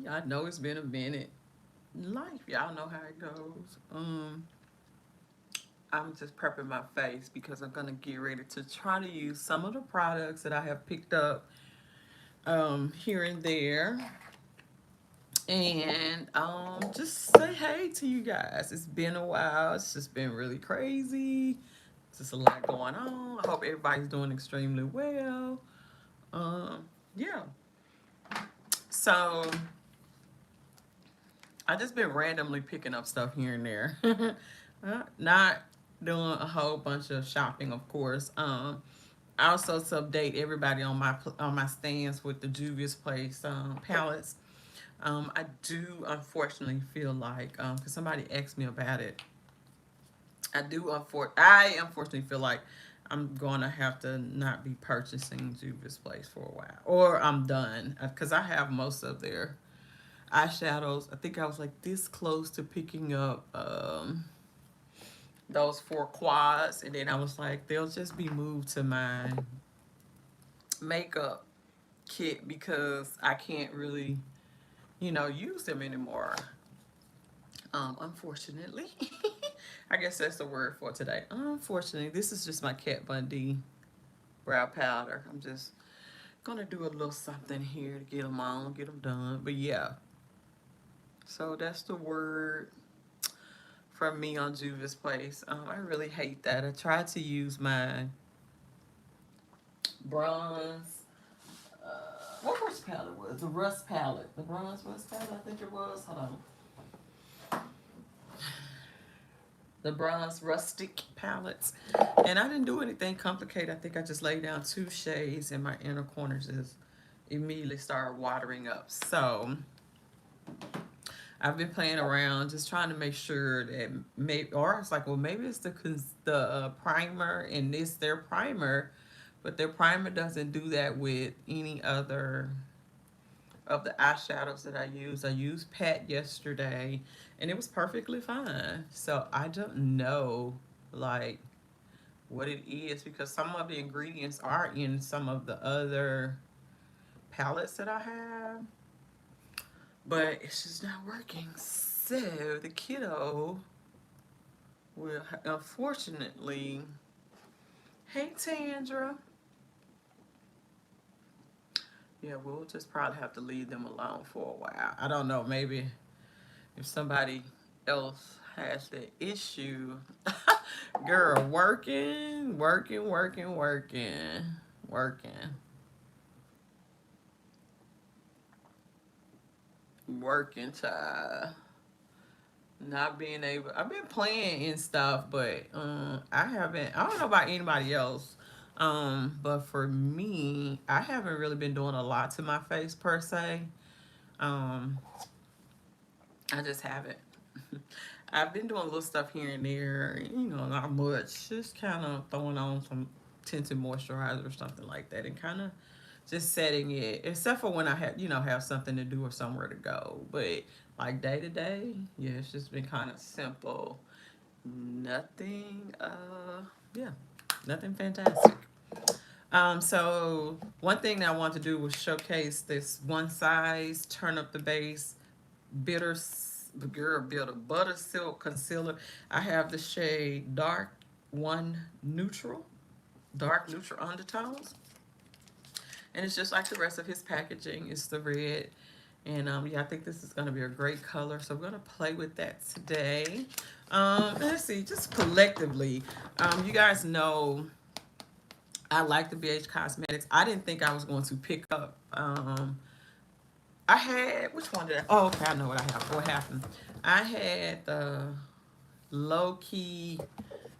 I know it's been a minute. Life, y'all know how it goes. I'm just prepping my face because I'm gonna get ready to try to use some of the products that I have picked up here and there, and just say hey to you guys. It's been a while. It's just been really crazy. Just a lot going on. I hope everybody's doing extremely well. Yeah. So I just been randomly picking up stuff here and there. Not doing a whole bunch of shopping, of course. Also to update everybody on my stance with the Juvia's Place palettes. I do unfortunately feel like because somebody asked me about it. I unfortunately feel like I'm going to have to not be purchasing Juvia's Place for a while, or I'm done because I have most of their eyeshadows. I think I was like this close to picking up those 4 quads, and then I was like, they'll just be moved to my makeup kit because I can't really, use them anymore. Unfortunately, I guess that's the word for today. Unfortunately, this is just my Kat Von D brow powder. I'm just gonna do a little something here to get them on, get them done. But yeah, so that's the word from me on Juvia's Place. I really hate that. I tried to use my bronze. What which palette was the rust palette? The bronze rust palette, I think it was. Hold on. The bronze rustic palettes, and I didn't do anything complicated. I think I just laid down 2 shades, and my inner corners just immediately started watering up. So I've been playing around, just trying to make sure that maybe, or it's like, well, maybe it's the primer, and this their primer, but their primer doesn't do that with any other of the eyeshadows that I use. I used Pat yesterday, and it was perfectly fine. So I don't know, like, what it is because some of the ingredients are in some of the other palettes that I have, but it's just not working. So the kiddo will unfortunately, hey Tandra, yeah, we'll just probably have to leave them alone for a while. I don't know, maybe if somebody else has the issue. Girl, working, child. Not being able, I've been playing and stuff, but I haven't, I don't know about anybody else. But for me, I haven't really been doing a lot to my face per se. Um, I just haven't. I've been doing little stuff here and there, not much. Just kind of throwing on some tinted moisturizer or something like that, and kind of just setting it. Except for when I have, have something to do or somewhere to go. But like day to day, yeah, it's just been kind of simple. Nothing. Yeah, nothing fantastic. So one thing that I want to do was showcase this one size, turn up the base, bitter girl builder butter silk concealer. I have the shade dark one neutral, dark neutral undertones, and it's just like the rest of his packaging. It's the red, and yeah, I think this is gonna be a great color. So we're gonna play with that today. Let's see, just collectively, you guys know I like the BH Cosmetics. I didn't think I was going to pick up. I had, which one did I? Oh, okay, I know what I have. What happened? I had the Low Key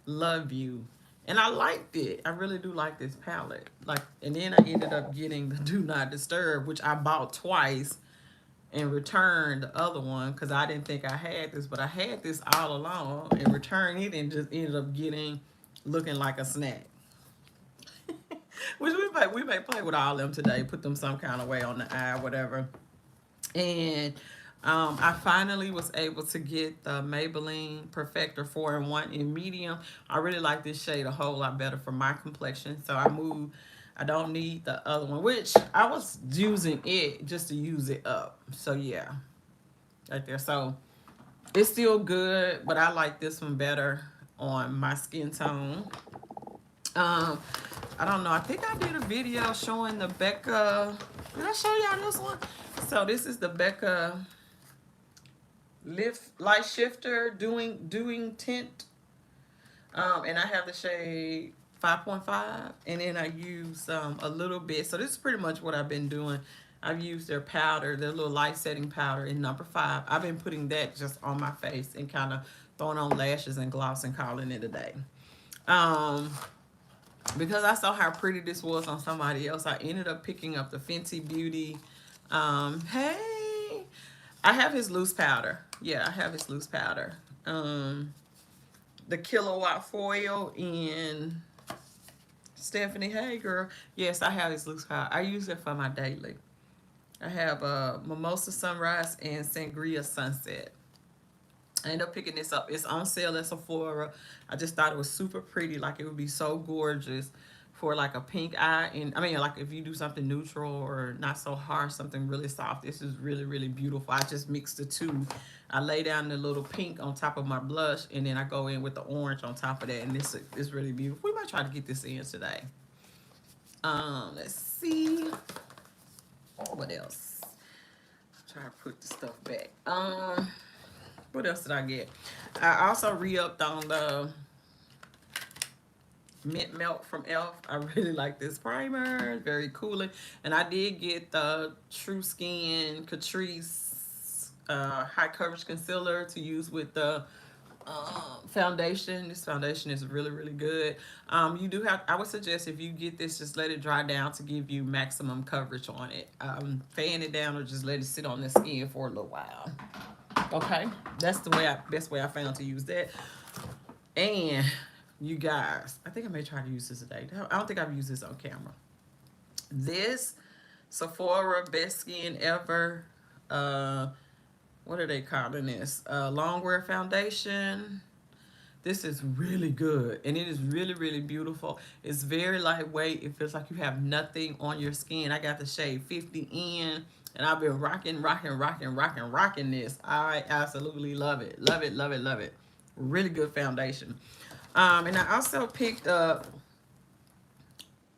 Love You, and I liked it. I really do like this palette. Like, and then I ended up getting the Do Not Disturb, which I bought twice and returned the other one because I didn't think I had this, but I had this all along and returned it and just ended up looking like a snack. Which we may play with all of them today, put them some kind of way on the eye, whatever. And I finally was able to get the Maybelline Perfector 4-in-1 in medium. I really like this shade a whole lot better for my complexion. So I don't need the other one, which I was using it just to use it up. So yeah, right there. So it's still good, but I like this one better on my skin tone. Um, I don't know. I think I did a video showing the Becca. Did I show y'all this one? So this is the Becca Lift Light Shifter doing tint. And I have the shade 5.5, and then I use a little bit. So this is pretty much what I've been doing. I've used their powder, their little light setting powder in number 5. I've been putting that just on my face and kind of throwing on lashes and gloss and calling it a day. Because I saw how pretty this was on somebody else, I ended up picking up the Fenty Beauty. Hey, I have his loose powder. Yeah, I have his loose powder. The Kilowatt Foil in Stephanie. Hey, girl. Yes, I have his loose powder. I use it for my daily. I have Mimosa Sunrise and Sangria Sunset. I ended up picking this up. It's on sale at Sephora. I just thought it was super pretty. Like, it would be so gorgeous for like a pink eye. And I mean, like, if you do something neutral or not so harsh, something really soft, this is really, really beautiful. I just mixed the two. I lay down the little pink on top of my blush, and then I go in with the orange on top of that, and this is really beautiful. We might try to get this in today. Let's see. What else? Try to put the stuff back. What else did I get? I also re-upped on the Mint Melt from e.l.f. I really like this primer. It's very cooling. And I did get the True Skin Catrice High Coverage Concealer to use with the foundation. This foundation is really, really good. You do have, I would suggest if you get this, just let it dry down to give you maximum coverage on it. Fan it down or just let it sit on the skin for a little while. Okay, that's the best way I found to use that. And you guys, I think I may try to use this today. I don't think I've used this on camera. This Sephora Best Skin Ever, what are they calling this? Longwear foundation. This is really good, and it is really, really beautiful. It's very lightweight. It feels like you have nothing on your skin. I got the shade 50 in, and I've been rocking this. I absolutely love it. Love it, love it, love it. Really good foundation. And I also picked up,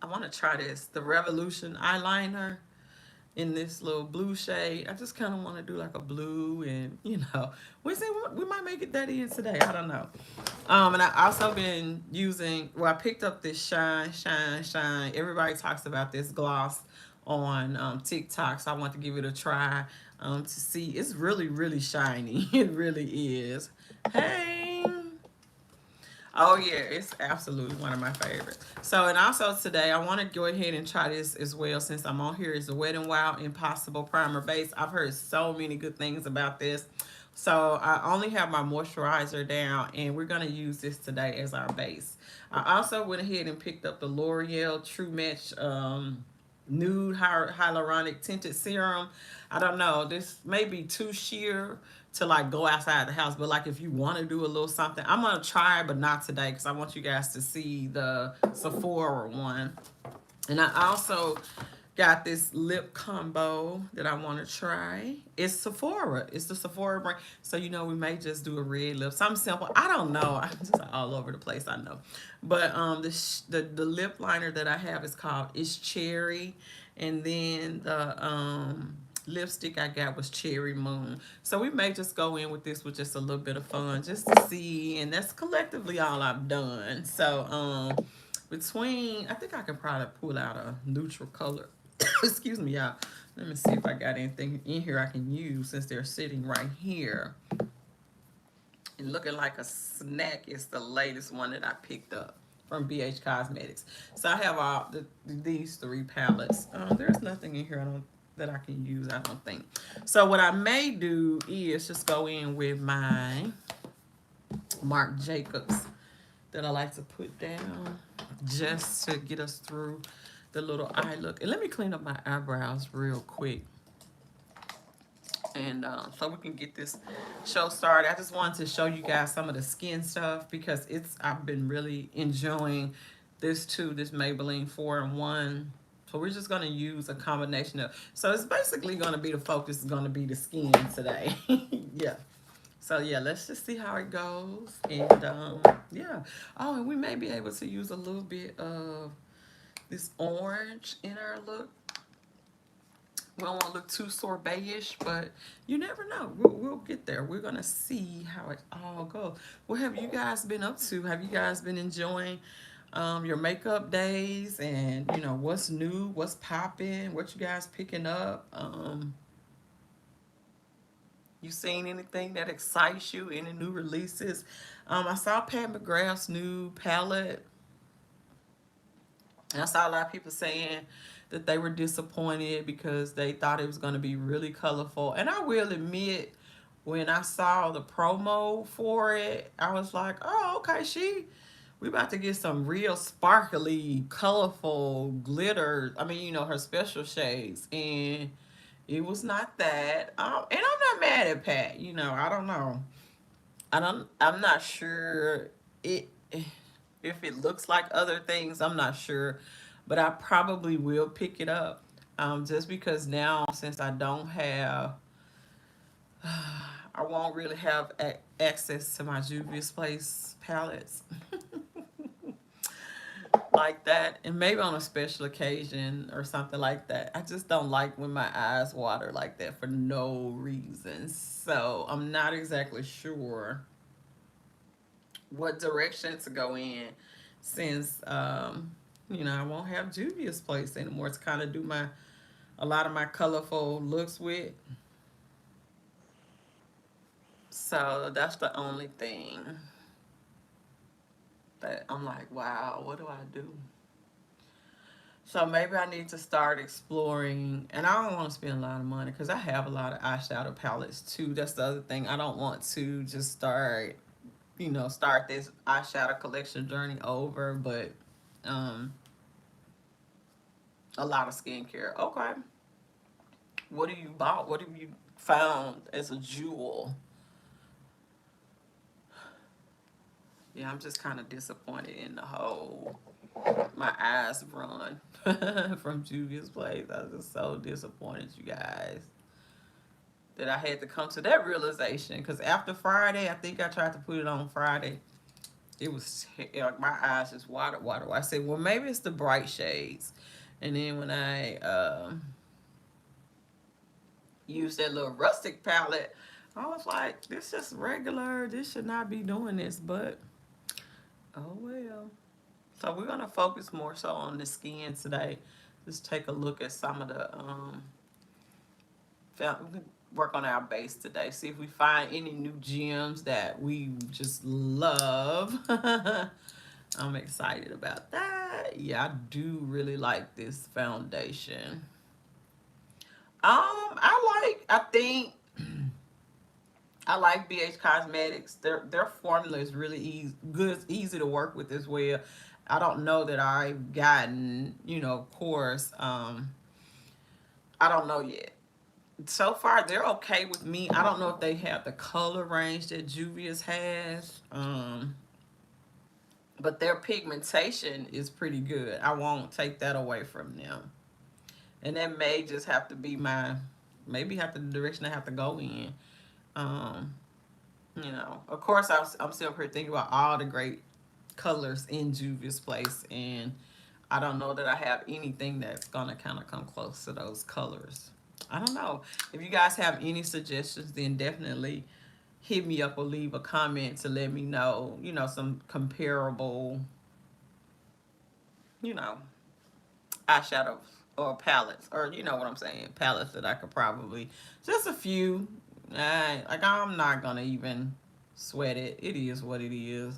I want to try this, the Revolution eyeliner in this little blue shade. I just kind of want to do like a blue, and we might make it that in today. I don't know. And I also been using, well, I picked up this Shine. Everybody talks about this gloss on TikTok, so I want to give it a try to see. It's really, really shiny. It really is. Hey. Oh yeah, it's absolutely one of my favorites. So, and also today, I want to go ahead and try this as well since I'm on here. Is the Wet n Wild Impossible Primer Base. I've heard so many good things about this. So I only have my moisturizer down, and we're going to use this today as our base. I also went ahead and picked up the L'Oreal True Match Nude Hyaluronic Tinted Serum. I don't know, this may be too sheer to like go outside the house, but like if you want to do a little something, I'm gonna try it, but not today because I want you guys to see the Sephora one. And I also got this lip combo that I want to try. It's Sephora. It's the Sephora brand. So we may just do a red lip, something simple. I don't know. I'm just all over the place. I know, but the lip liner that I have is called It's Cherry, and then the lipstick I got was Cherry Moon. So we may just go in with this with just a little bit of fun just to see, and that's collectively all I've done. So between, I think I can probably pull out a neutral color. Excuse me, y'all. Let me see if I got anything in here I can use since they're sitting right here. And looking like a snack is the latest one that I picked up from BH Cosmetics. So I have all these 3 palettes. There's nothing in here that I can use, I don't think. So what I may do is just go in with my Marc Jacobs that I like to put down just to get us through the little eye look. And let me clean up my eyebrows real quick, and so we can get this show started. I just wanted to show you guys some of the skin stuff because I've been really enjoying this too, this Maybelline 4-in-1. So we're just gonna use a combination of. So it's basically gonna be the focus is gonna be the skin today. Yeah. So yeah, let's just see how it goes, and yeah. Oh, and we may be able to use a little bit of this orange in our look. We don't want to look too sorbet-ish, but you never know. We'll get there. We're gonna see how it all goes. What have you guys been up to? Have you guys been enjoying your makeup days? And you know what's new, what's popping, what you guys picking up? You seen anything that excites you? Any new releases? I saw Pat McGrath's new palette. And I saw a lot of people saying that they were disappointed because they thought it was going to be really colorful. And I will admit, when I saw the promo for it, I was like, oh, okay, we about to get some real sparkly, colorful glitter. I mean, you know, her special shades. And it was not that. And I'm not mad at Pat. You know, I don't know. I'm not sure it if it looks like other things. I'm not sure, but I probably will pick it up. Just because now, since I don't have, I won't really have access to my Juvia's Place palettes like that, and maybe on a special occasion or something like that. I just don't like when my eyes water like that for no reason. So I'm not exactly sure what direction to go in, since you know, I won't have Juvia's Place anymore to kind of do my a lot of my colorful looks with. So that's the only thing that I'm like, wow, what do I do? So maybe I need to start exploring, and I don't want to spend a lot of money because I have a lot of eyeshadow palettes too. That's the other thing. I don't want to just start, you know, start this eyeshadow collection journey over, but um, a lot of skincare. Okay, what have you bought? What have you found as a jewel? Yeah, I'm just kind of disappointed in the whole. My eyes run from Juvia's Place. I was just so disappointed, you guys, that I had to come to that realization. Because after Friday, I think I tried to put it on Friday. It was like my eyes just water. I said, well, maybe it's the bright shades. And then when I used that little rustic palette, I was like, this is regular. This should not be doing this. But, oh well. So we're gonna focus more so on the skin today. Just take a look at some of the we can work on our base today. See if we find any new gems that we just love. I'm excited about that. Yeah, I do really like this foundation. I think I like BH Cosmetics. Their formula is really easy to work with as well. I don't know that I've gotten, you know, of course, I don't know yet. So far, they're okay with me. I don't know if they have the color range that Juvia's has, but their pigmentation is pretty good. I won't take that away from them. And that may just have to be maybe have the direction I have to go in. Um, you know, of course, I'm still here thinking about all the great colors in Juvia's Place, and I don't know that I have anything that's gonna kind of come close to those colors. I don't know. If you guys have any suggestions, then definitely hit me up or leave a comment to let me know, you know, some comparable, you know, eyeshadows or palettes, or you know what I'm saying, palettes that I could probably, just a few. Like, I'm not gonna even sweat it. It is what it is.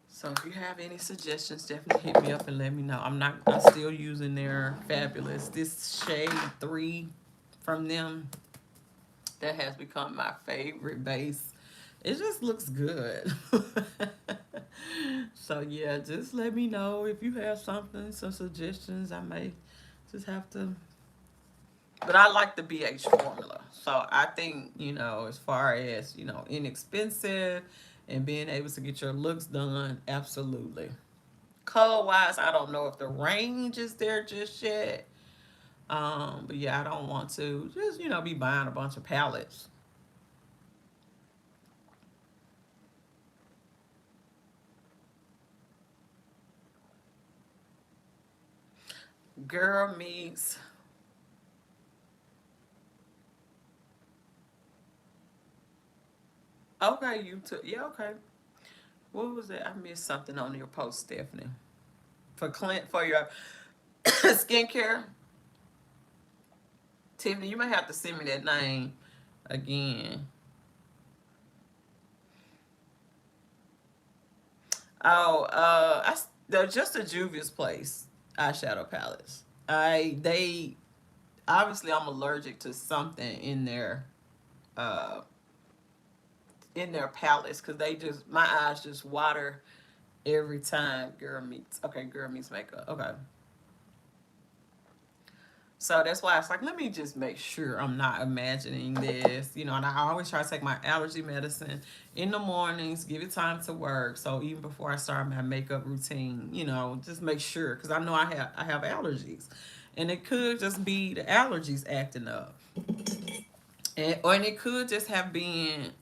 So if you have any suggestions, definitely hit me up and let me know. I'm still using their Fabulous. This shade 3 from them, that has become my favorite base. It just looks good. So yeah, just let me know if you have some suggestions. I may just have to. But I like the BH formula. So I think, you know, as far as, you know, inexpensive and being able to get your looks done, absolutely. Color wise, I don't know if the range is there just yet. But yeah, I don't want to just, you know, be buying a bunch of palettes. Girl meets. Okay, you took. Yeah, okay. What was it? I missed something on your post, Stephanie. For Clint, for your skincare, Tiffany, you may have to send me that name again. Oh, they're just a Juvia's Place eyeshadow palettes. They obviously I'm allergic to something uh in their palettes because they just my eyes just water every time girl meets. Okay, girl meets makeup. Okay, so that's why it's like, let me just make sure I'm not imagining this, you know. And I always try to take my allergy medicine in the mornings, give it time to work. So even before I start my makeup routine, you know, just make sure because I know I have allergies, and it could just be the allergies acting up. And it could just have been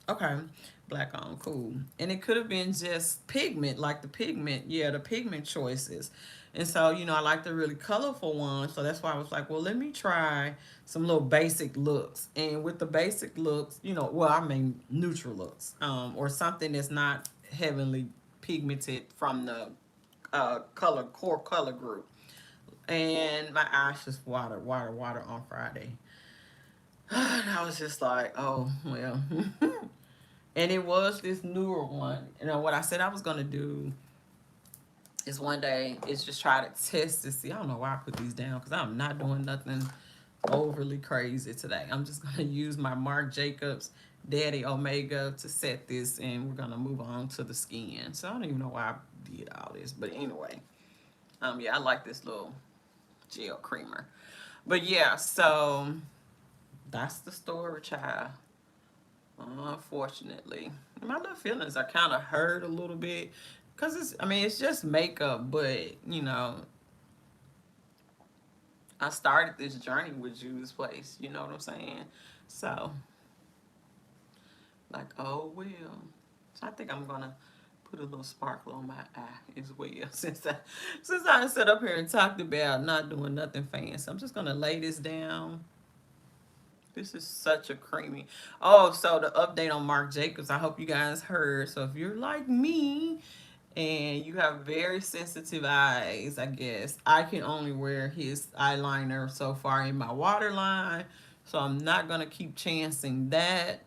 okay, black on, cool. And it could have been just pigment, like the pigment, yeah, the pigment choices. And so, you know, I like the really colorful ones. So that's why I was like, well, let me try some little basic looks. And with the basic looks, you know, well, I mean neutral looks. Or something that's not heavily pigmented from the core color group. And my eyes just water on Friday. And I was just like, oh, well. And it was this newer one. You know, what I said I was going to do is one day is just try to test to see. I don't know why I put these down because I'm not doing nothing overly crazy today. I'm just going to use my Marc Jacobs Daddy Omega to set this, and we're going to move on to the skin. So I don't even know why I did all this. But anyway, yeah, I like this little gel creamer. But yeah, so that's the story, child. Unfortunately, my little feelings are kind of hurt a little bit because I mean, it's just makeup, but you know, I started this journey with Judy's Place. You know what I'm saying? So, like, oh well. So I think I'm gonna put a little sparkle on my eye as well. Since I sat up here and talked about not doing nothing fancy, I'm just gonna lay this down. This is such a creamy. Oh, so the update on Marc Jacobs. I hope you guys heard. So if you're like me and you have very sensitive eyes, I guess I can only wear his eyeliner so far in my waterline. So I'm not gonna keep chancing that.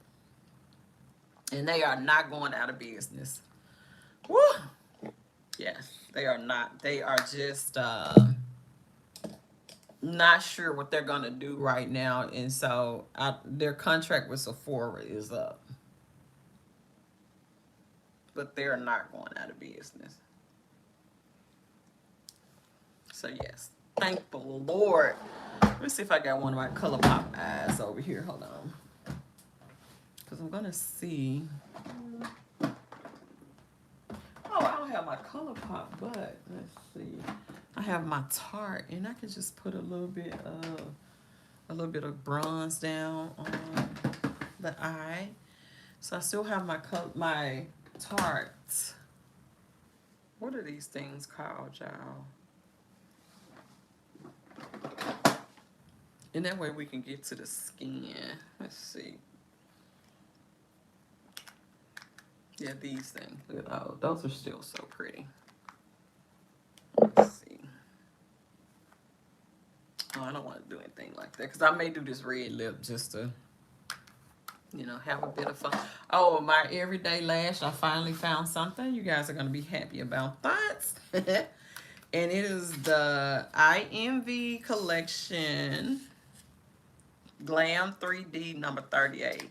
And they are not going out of business. Woo! Yes, they are not. They are just not sure what they're gonna do right now, and so their contract with Sephora is up, but they're not going out of business. So yes, thank the Lord. Let me see if I got one of my Color Pop eyes over here. Hold on, because I'm gonna see. Oh, I don't have my Color Pop, but let's see. I have my Tarte, and I can just put a little bit of bronze down on the eye. So I still have my Tarte. What are these things called, y'all? And that way we can get to the skin. Let's see. Yeah, these things. Look at those. Those are still so pretty. Let's see. Oh, I don't want to do anything like that because I may do this red lip just to, you know, have a bit of fun. Oh, my everyday lash. I finally found something. You guys are going to be happy about that. And it is the IMV collection Glam 3D number 38.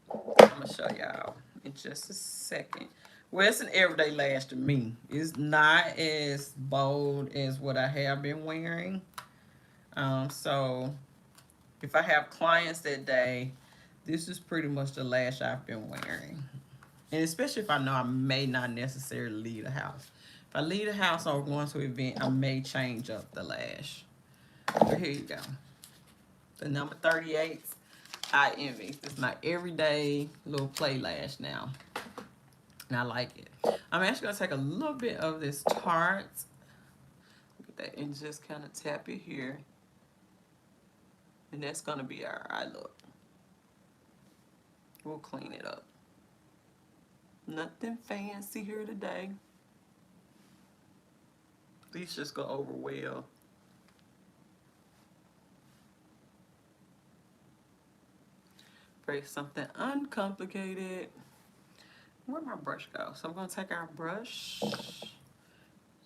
I'm going to show y'all in just a second. Well, it's an everyday lash to me. It's not as bold as what I have been wearing. So if I have clients that day, this is pretty much the lash I've been wearing. And especially if I know I may not necessarily leave the house. If I leave the house or going to an event, I may change up the lash. But here you go. The number 38 Eye Envy. It's my everyday little play lash now. And I like it. I'm actually going to take a little bit of this Tarte. Look at that. And just kind of tap it here. And that's going to be our eye look. We'll clean it up. Nothing fancy here today. These just go over well. Very something uncomplicated. Where'd my brush go? So I'm going to take our brush.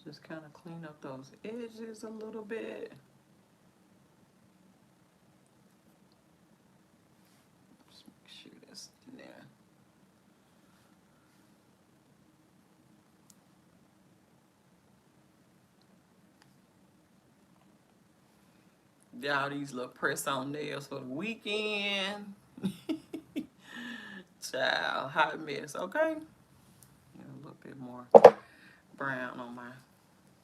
Just kind of clean up those edges a little bit. Just make sure that's in there. Y'all, these little press-on nails for the weekend. Child, hot mess, okay? A little bit more brown on my...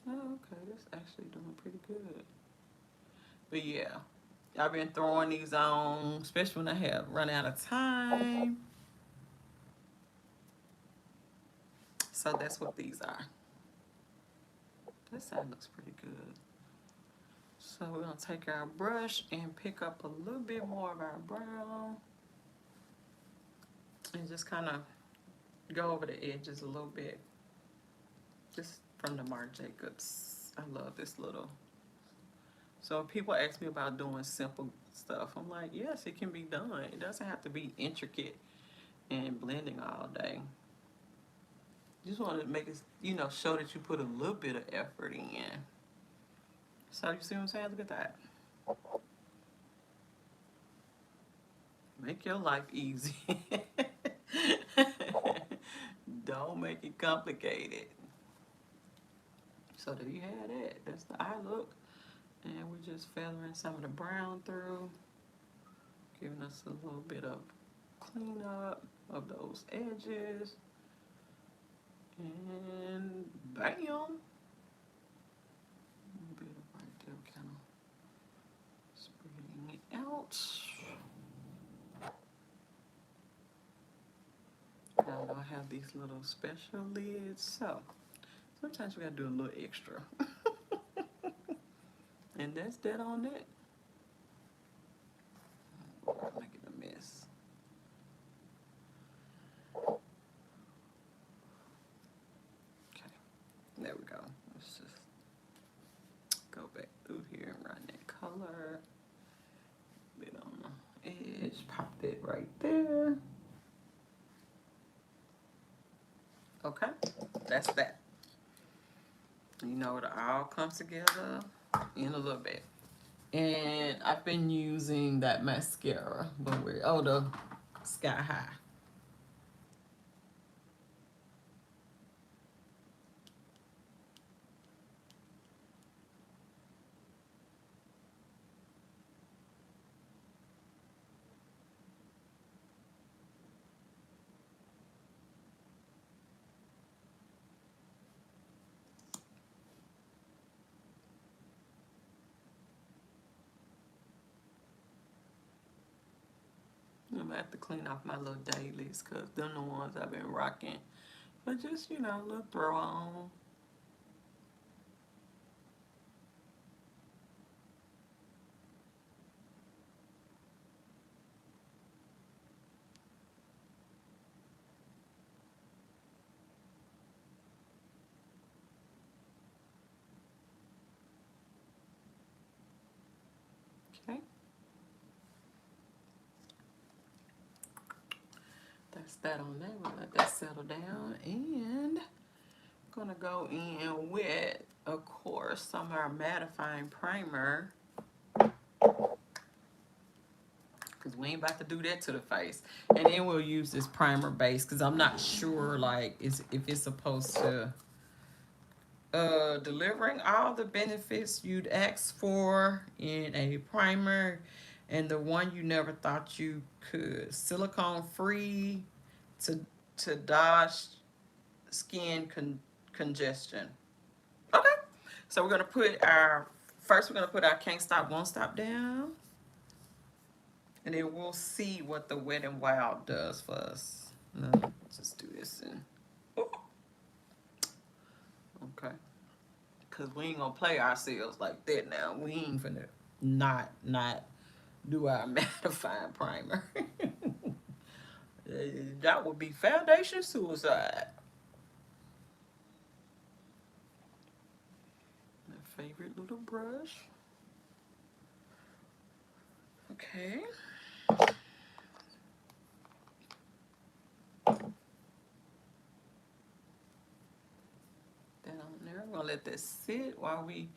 Oh, okay, that's actually doing pretty good. But yeah, I've been throwing these on, especially when I have run out of time. So that's what these are. This side looks pretty good. So we're going to take our brush and pick up a little bit more of our brown. And just kind of go over the edges a little bit. Just from the Marc Jacobs. I love this little. So people ask me about doing simple stuff. I'm like, yes, it can be done. It doesn't have to be intricate and blending all day. You just want to make it, you know, show that you put a little bit of effort in. So you see what I'm saying? Look at that. Make your life easy. Don't make it complicated. So there you have that. That's the eye look. And we're just feathering some of the brown through. Giving us a little bit of cleanup of those edges. And bam! A little bit of right there, kind of spreading it out. Now I have these little special lids, so sometimes we gotta do a little extra. And that's that on that. I'm making a mess. Okay, there we go. Let's just go back through here and run that color. A bit on the edge, pop that right there. Okay, that's that. You know, it all comes together in a little bit. And I've been using that mascara, but the Sky High. I'm gonna have to clean off my little dailies because they're the ones I've been rocking. But just, you know, a little throw on. Okay. That's that on there. We'll let that settle down. And I'm gonna go in with, of course, some of our mattifying primer. Because we ain't about to do that to the face. And then we'll use this primer base because I'm not sure like if it's supposed to delivering all the benefits you'd ask for in a primer, and the one you never thought you could. Silicone free to dodge skin congestion. So we're gonna put our, first we're gonna put our Can't Stop, Won't Stop down. And then we'll see what the Wet n Wild does for us. No, just do this and, ooh, okay. Cause we ain't gonna play ourselves like that now. We ain't finna not do our mattifying primer. That would be foundation suicide. My favorite little brush. Okay. That on there. I'm gonna let that sit while we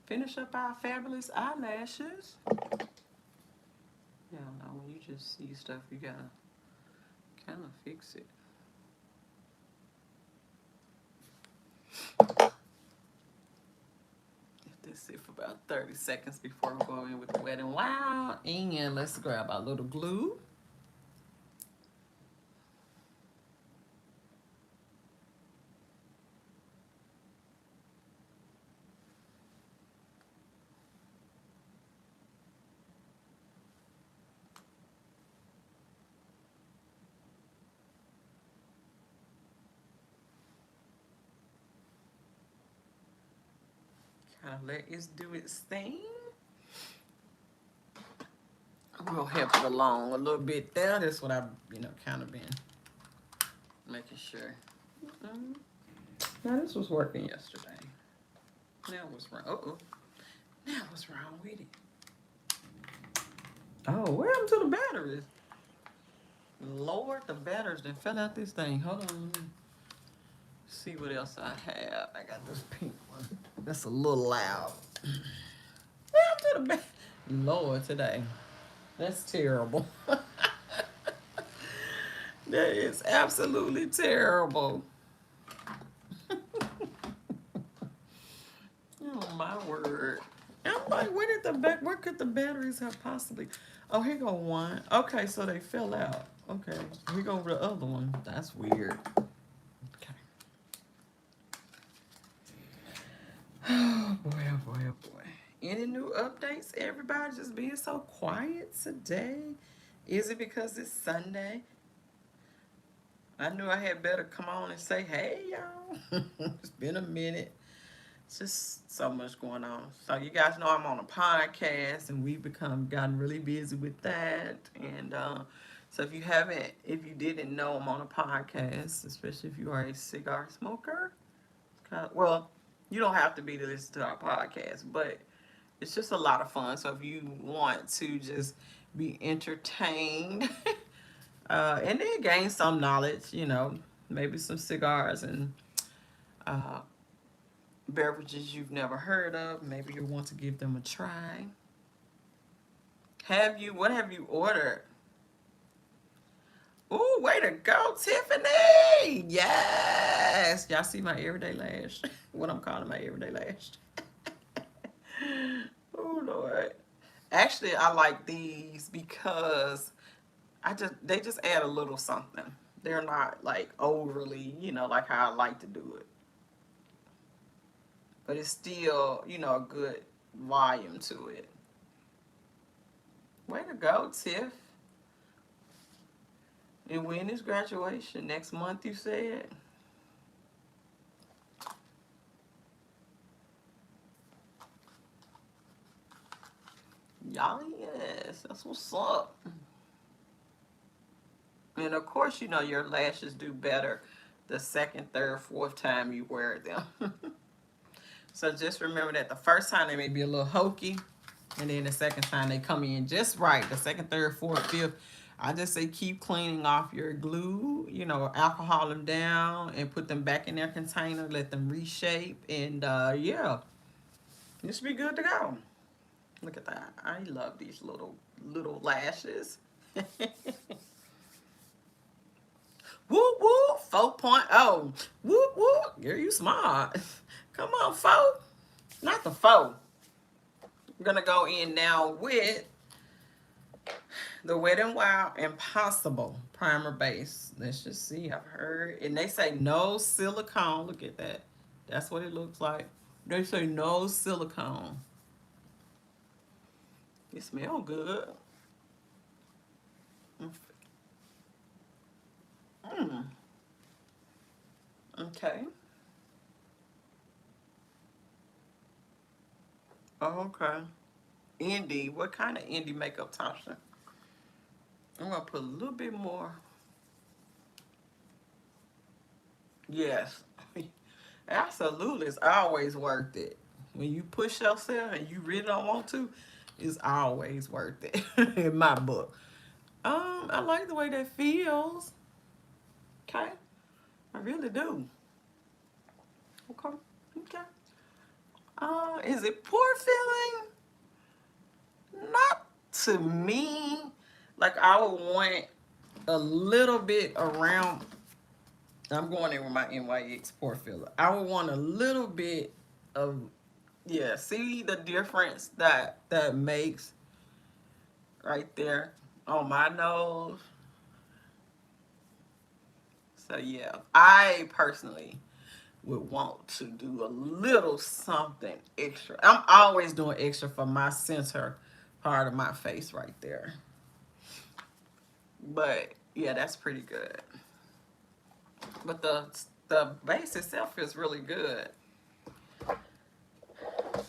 finish up our fabulous eyelashes. Yeah, no, when you just see stuff, you gotta kind of fix it. Let this sit for about 30 seconds before we go in with the Wet n Wild. And let's grab our little glue. Kind of let it do its thing. We'll help it along a little bit there. That's what I've, kind of been making sure. Now this was working yesterday. Now what's wrong? Uh-oh. Now what's wrong with it? Oh, what happened to the batteries? Lord, the batteries that fell out this thing. Hold on, let me see what else I have. I got this pink one. That's a little loud. What happened to the batteries? Lord, today. That's terrible. That is absolutely terrible. Oh my word. I'm like, where could the batteries have possibly? Oh, here go one. Okay, so they fell out. Okay, here go the other one. That's weird. Okay. Oh boy, oh boy, oh boy. Any new updates? Everybody just being so quiet today. Is it because it's Sunday? I knew I had better come on and say, hey, y'all. It's been a minute. It's just so much going on. So you guys know I'm on a podcast, and we've gotten really busy with that. And so if you didn't know, I'm on a podcast, especially if you are a cigar smoker. Well, you don't have to be to listen to our podcast, but it's just a lot of fun. So if you want to just be entertained and then gain some knowledge, maybe some cigars and beverages you've never heard of, maybe you want to give them a try. What have you ordered? Ooh, way to go, Tiffany! Yes! Y'all see my everyday lash? What I'm calling my everyday lash. Oh, Lord. Actually, I like these because they just add a little something. They're not like overly, like how I like to do it. But it's still, a good volume to it. Way to go, Tiff. And when is graduation? Next month, you said? Y'all, yes. That's what's up. And of course, your lashes do better the second, third, fourth time you wear them. So just remember that the first time they may be a little hokey, and then the second time they come in just right. The second, third, fourth, fifth, I just say keep cleaning off your glue, alcohol them down and put them back in their container, let them reshape, and yeah, this should be good to go. Look at that. I love these little lashes. Whoop, whoop, 4.0. Whoop, whoop. Girl, you smart. Come on, 4. Not the 4. We're going to go in now with the Wet n Wild Impossible Primer Base. Let's just see. I've heard. And they say no silicone. Look at that. That's what it looks like. They say no silicone. It smells good. Mm, okay. Okay. Indie. What kind of indie makeup, Tasha? I'm gonna put a little bit more. Yes. Absolutely. It's always worth it. When you push yourself and you really don't want to, it's always worth it in my book. I like the way that feels. Okay. I really do. Okay. Okay. Is it pore filling? Not to me. Like I would want a little bit around. I'm going in with my NYX pore filler. I would want a little bit of, yeah. See the difference that makes right there on my nose. So yeah, I personally would want to do a little something extra. I'm always doing extra for my center part of my face right there. But yeah, that's pretty good. But the base itself is really good.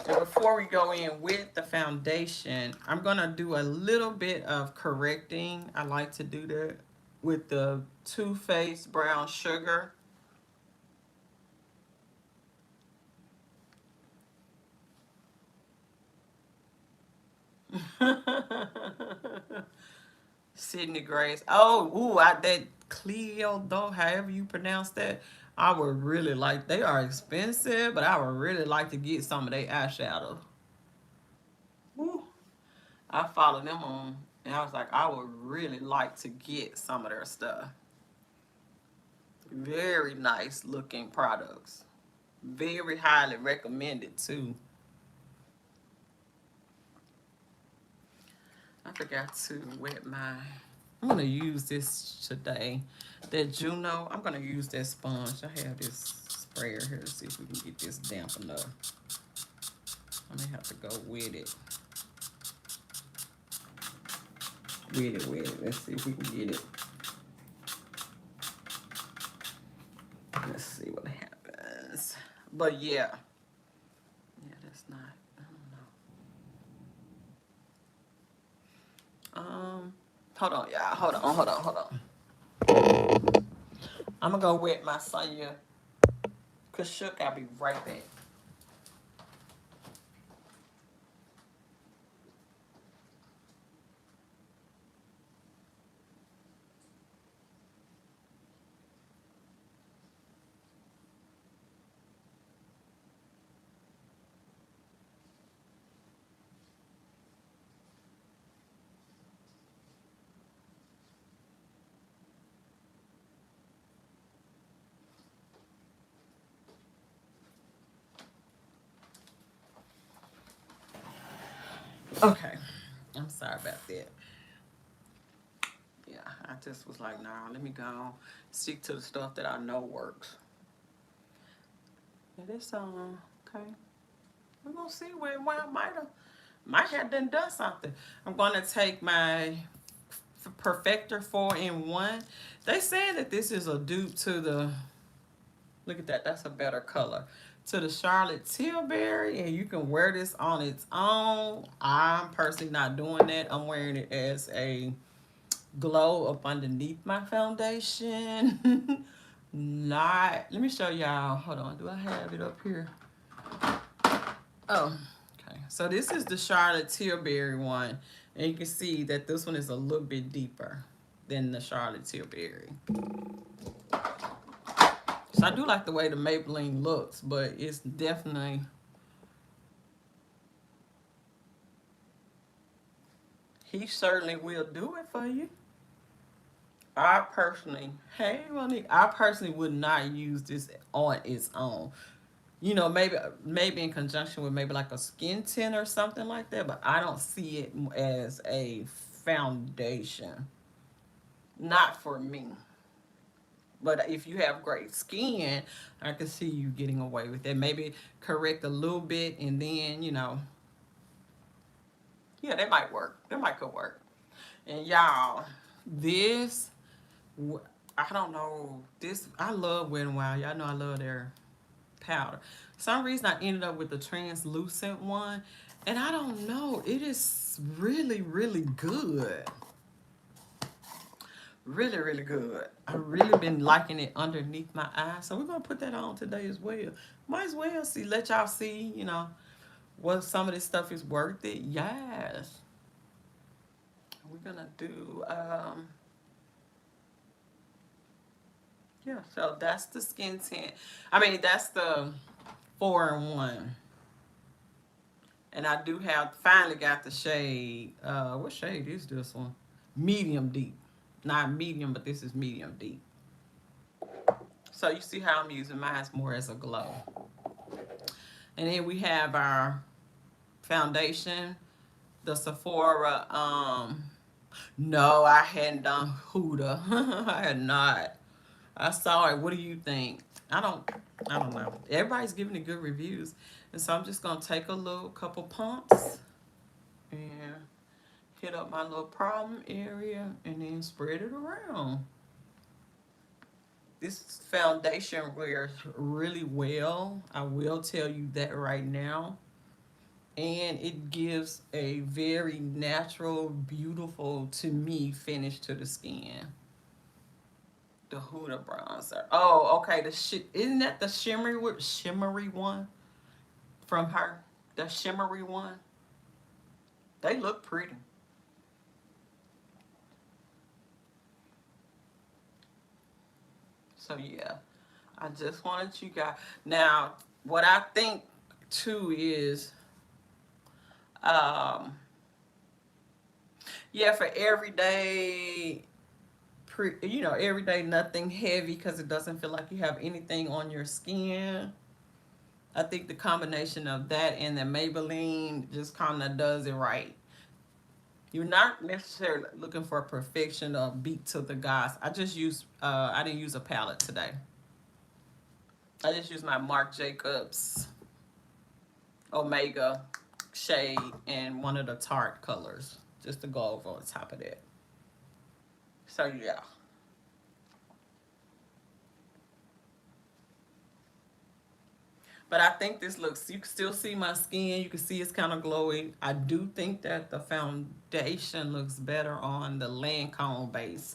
And before we go in with the foundation, I'm gonna do a little bit of correcting. I like to do that with the Too Faced Brown Sugar. Sydney Grace. Oh, ooh, that Cleo though, however you pronounce that. I would really like. They are expensive, but I would really like to get some of their eyeshadow. Woo. I follow them on, and I was like, I would really like to get some of their stuff. Very nice looking products. Very highly recommended too. I forgot to wet my. I'm gonna use this today. That Juno. I'm gonna use that sponge. I have this sprayer here to see if we can get this damp enough. I may have to go with it. With it. Let's see if we can get it. Let's see what happens. But yeah. Yeah, that's not. I don't know. Hold on, y'all. Hold on. I'm gonna go wet my Sonya Kashuk. I'll be right back. Okay. I'm sorry about that. Yeah, I just was like, nah, let me go stick to the stuff that I know works. Yeah, this okay. We're gonna see where I might have done something. I'm gonna take my Perfector 4-in-1. They say that this is a dupe to the, look at that, that's a better color. To the Charlotte Tilbury, and you can wear this on its own. I'm personally not doing that. I'm wearing it as a glow up underneath my foundation. Not, let me show y'all. Hold on, do I have it up here? Oh, okay. So this is the Charlotte Tilbury one. And you can see that this one is a little bit deeper than the Charlotte Tilbury. So I do like the way the Maybelline looks, but it's definitely, he certainly will do it for you. I personally, hey Monique, I personally would not use this on its own. You know, maybe in conjunction with maybe like a skin tint or something like that, but I don't see it as a foundation. Not for me. But if you have great skin, I can see you getting away with it. Maybe correct a little bit and then, you know, yeah, that might work. That might could work. And y'all, this, I don't know, this, I love Wet n Wild. Y'all know I love their powder. For some reason I ended up with the translucent one. And I don't know, it is really, really good. Really, really good. I really been liking it underneath my eyes. So we're gonna put that on today as well. Might as well see, let y'all see, you know, what some of this stuff is worth it. Yes. We're gonna do yeah, so that's the skin tint. I mean that's the 4-in-1. And I do have finally got the shade. What shade is this one? Medium deep. Not medium, but this is medium deep. So you see how I'm using mine more as a glow. And then we have our foundation, the Sephora. No, I hadn't done Huda. I had not. I saw it. What do you think? I don't know. Everybody's giving it good reviews. And so I'm just gonna take a little couple pumps and hit up my little problem area and then spread it around. This foundation wears really well. I will tell you that right now. And it gives a very natural, beautiful, to me, finish to the skin. The Huda bronzer. Oh, okay. Isn't that the shimmery one from her? The shimmery one. They look pretty. So yeah, I just wanted you guys. Now, what I think too is, um, yeah, for everyday, you know, everyday nothing heavy because it doesn't feel like you have anything on your skin. I think the combination of that and the Maybelline just kind of does it right. You're not necessarily looking for perfection or beat to the gods. I didn't use a palette today. I just used my Marc Jacobs Omega shade and one of the Tarte colors just to go over on top of that. So yeah. But I think this looks, you can still see my skin. You can see it's kind of glowy. I do think that the foundation looks better on the Lancome base.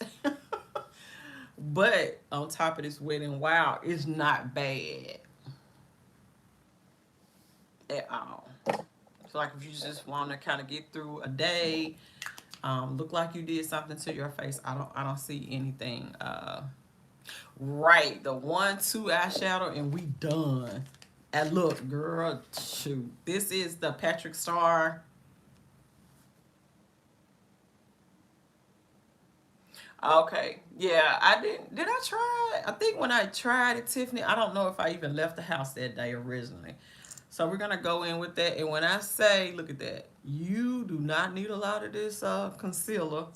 But on top of this Wet n Wild, it's not bad at all. So like if you just want to kind of get through a day, look like you did something to your face, I don't see anything. Right, the 1-2 eyeshadow and we done. And look, girl, shoot. This is the Patrick Star. Okay, yeah, I didn't. Did I try it? I think when I tried it, Tiffany, I don't know if I even left the house that day originally. So we're gonna go in with that. And when I say, look at that, you do not need a lot of this concealer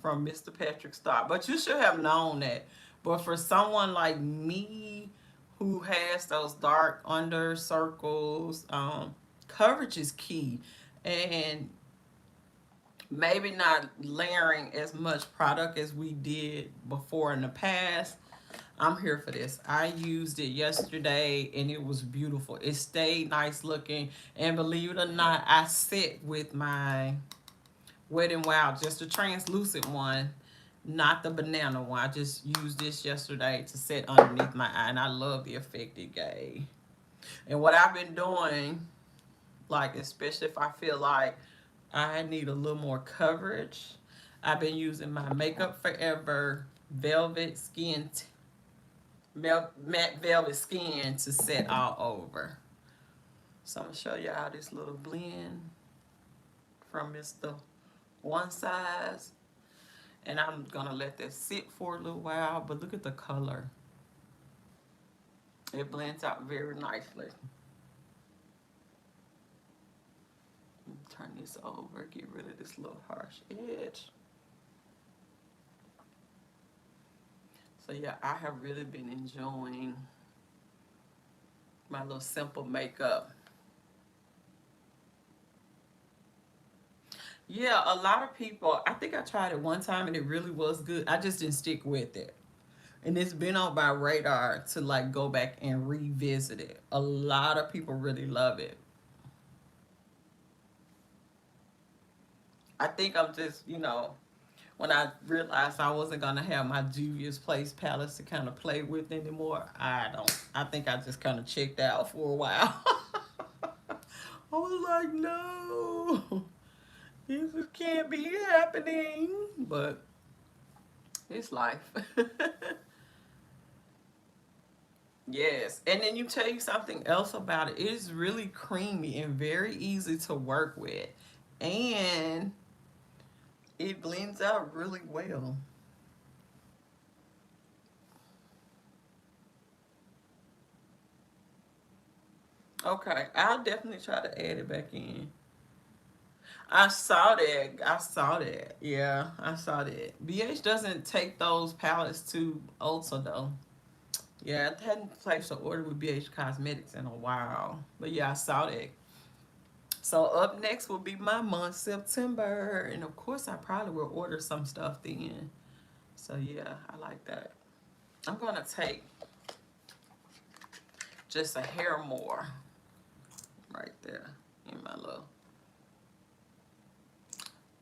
from Mr. Patrick Star. But you should have known that. But for someone like me who has those dark under circles, coverage is key. And maybe not layering as much product as we did before in the past. I'm here for this. I used it yesterday and it was beautiful. It stayed nice looking. And believe it or not, I sit with my Wet n Wild, just a translucent one, not the banana one. I just used this yesterday to set underneath my eye, and I love the effect it gave. And what I've been doing, like especially if I feel like I need a little more coverage, I've been using my Makeup Forever Velvet Skin, Matte Velvet Skin to set all over. So I'm going to show y'all this little blend from Mr. One Size. And I'm going to let that sit for a little while. But look at the color. It blends out very nicely. Turn this over, get rid of this little harsh edge. So yeah, I have really been enjoying my little simple makeup. Yeah, a lot of people, I think I tried it one time and it really was good. I just didn't stick with it. And it's been on my radar to like go back and revisit it. A lot of people really love it. I think I'm just, when I realized I wasn't gonna have my Juvia's Place palettes to kind of play with anymore, I think I just kind of checked out for a while. I was like, no, this can't be happening. But it's life. Yes, and then you tell you something else about it. It is really creamy and very easy to work with, and it blends out really well. Okay, I'll definitely try to add it back in. I saw that. I saw that. Yeah, I saw that. BH doesn't take those palettes to Ulta though. Yeah, I hadn't placed an order with BH Cosmetics in a while. But yeah, I saw that. So up next will be my month, September. And of course, I probably will order some stuff then. So yeah, I like that. I'm going to take just a hair more right there in my little.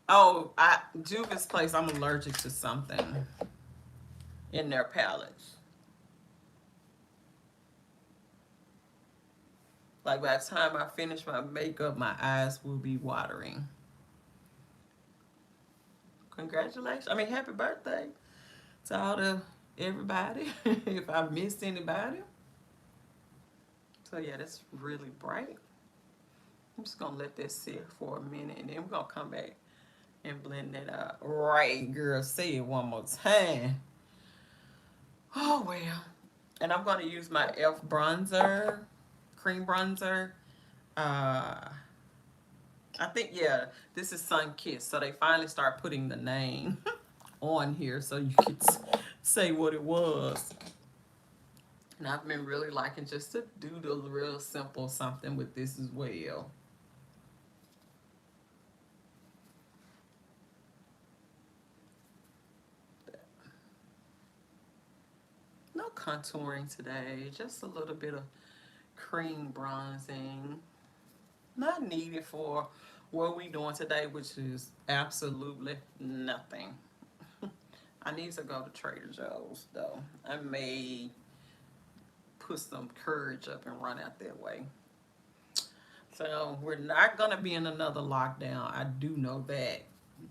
Oh, Juvia's Place, I'm allergic to something in their palettes. Like by the time I finish my makeup, my eyes will be watering. Congratulations. I mean, happy birthday to all the everybody. If I missed anybody. So yeah, that's really bright. I'm just gonna let that sit for a minute and then we're gonna come back and blend that out. Right, girl, say it one more time. Oh well. And I'm gonna use my e.l.f. bronzer, cream bronzer. Uh I think, yeah, this is Sun Kiss. So they finally start putting the name on here so you could say what it was. And I've been really liking just to do the real simple something with this as well. No contouring today, just a little bit of cream bronzing. Not needed for what we doing today, which is absolutely nothing. I need to go to Trader Joe's though. I may put some courage up and run out that way. So we're not gonna be in another lockdown. I do know that.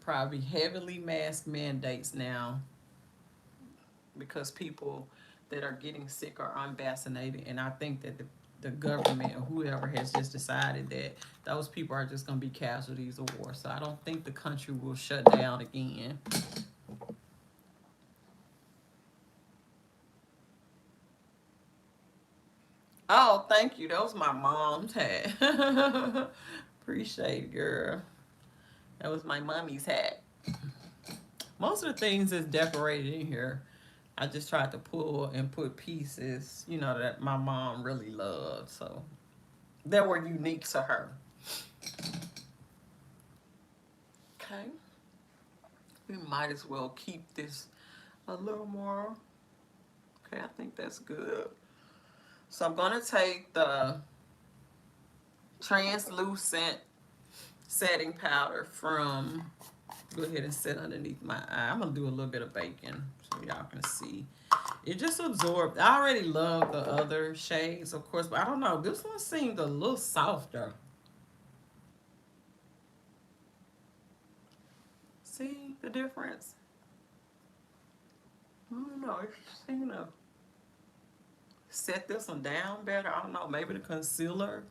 Probably heavily mask mandates now because people that are getting sick are unvaccinated, and I think that the government or whoever has just decided that those people are just gonna be casualties of war. So I don't think the country will shut down again. Oh, thank you. That was my mom's hat. Appreciate it, girl. That was my mommy's hat. Most of the things that's decorated in here, I just tried to pull and put pieces, that my mom really loved. So that were unique to her. Okay. We might as well keep this a little more. Okay, I think that's good. So I'm going to take the translucent setting powder from, go ahead and set underneath my eye. I'm going to do a little bit of baking so y'all can see. It just absorbed. I already love the other shades, of course, but I don't know. This one seemed a little softer. See the difference? I don't know. It seemed to set this one down better. I don't know. Maybe the concealer,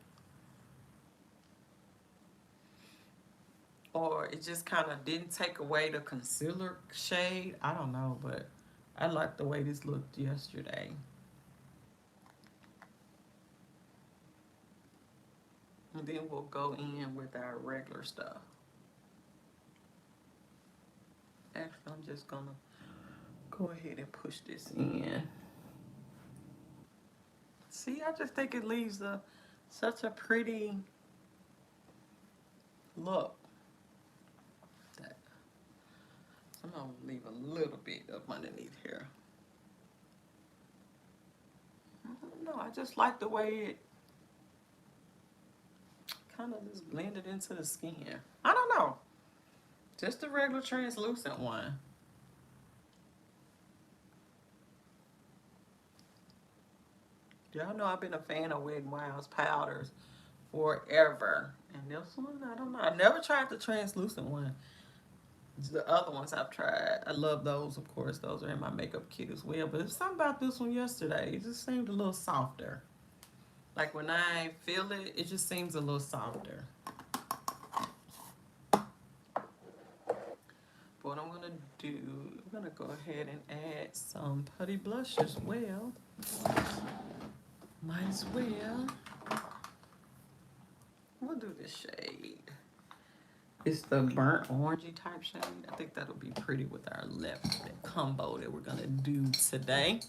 or it just kind of didn't take away the concealer shade. I don't know, but I like the way this looked yesterday. And then we'll go in with our regular stuff. Actually, I'm just gonna Go ahead and push this in. See, I just think it leaves such a pretty look. That I'm gonna leave a little bit up underneath here. I don't know, I just like the way it kind of just blended into the skin. I don't know, just the regular translucent one. Y'all know I've been a fan of Wet n Wild's powders forever. And this one, I don't know. I never tried the translucent one. The other ones I've tried, I love those, of course. Those are in my makeup kit as well. But there's something about this one yesterday. It just seemed a little softer. Like when I feel it, it just seems a little softer. But what I'm going to do, I'm going to go ahead and add some putty blush as well. Might as well. We'll do this shade. It's the burnt orangey type shade. I think that'll be pretty with our lipstick combo that we're gonna do today.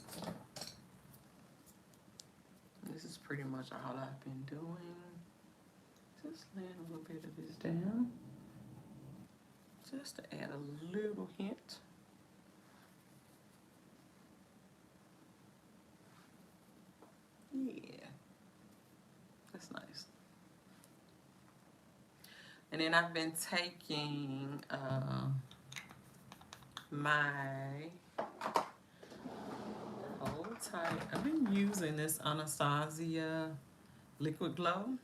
This is pretty much all I've been doing. Just laying a little bit of this down. Just to add a little hint. Yeah, that's nice. And then I've been taking my hold tight. I've been using this Anastasia Liquid Glow.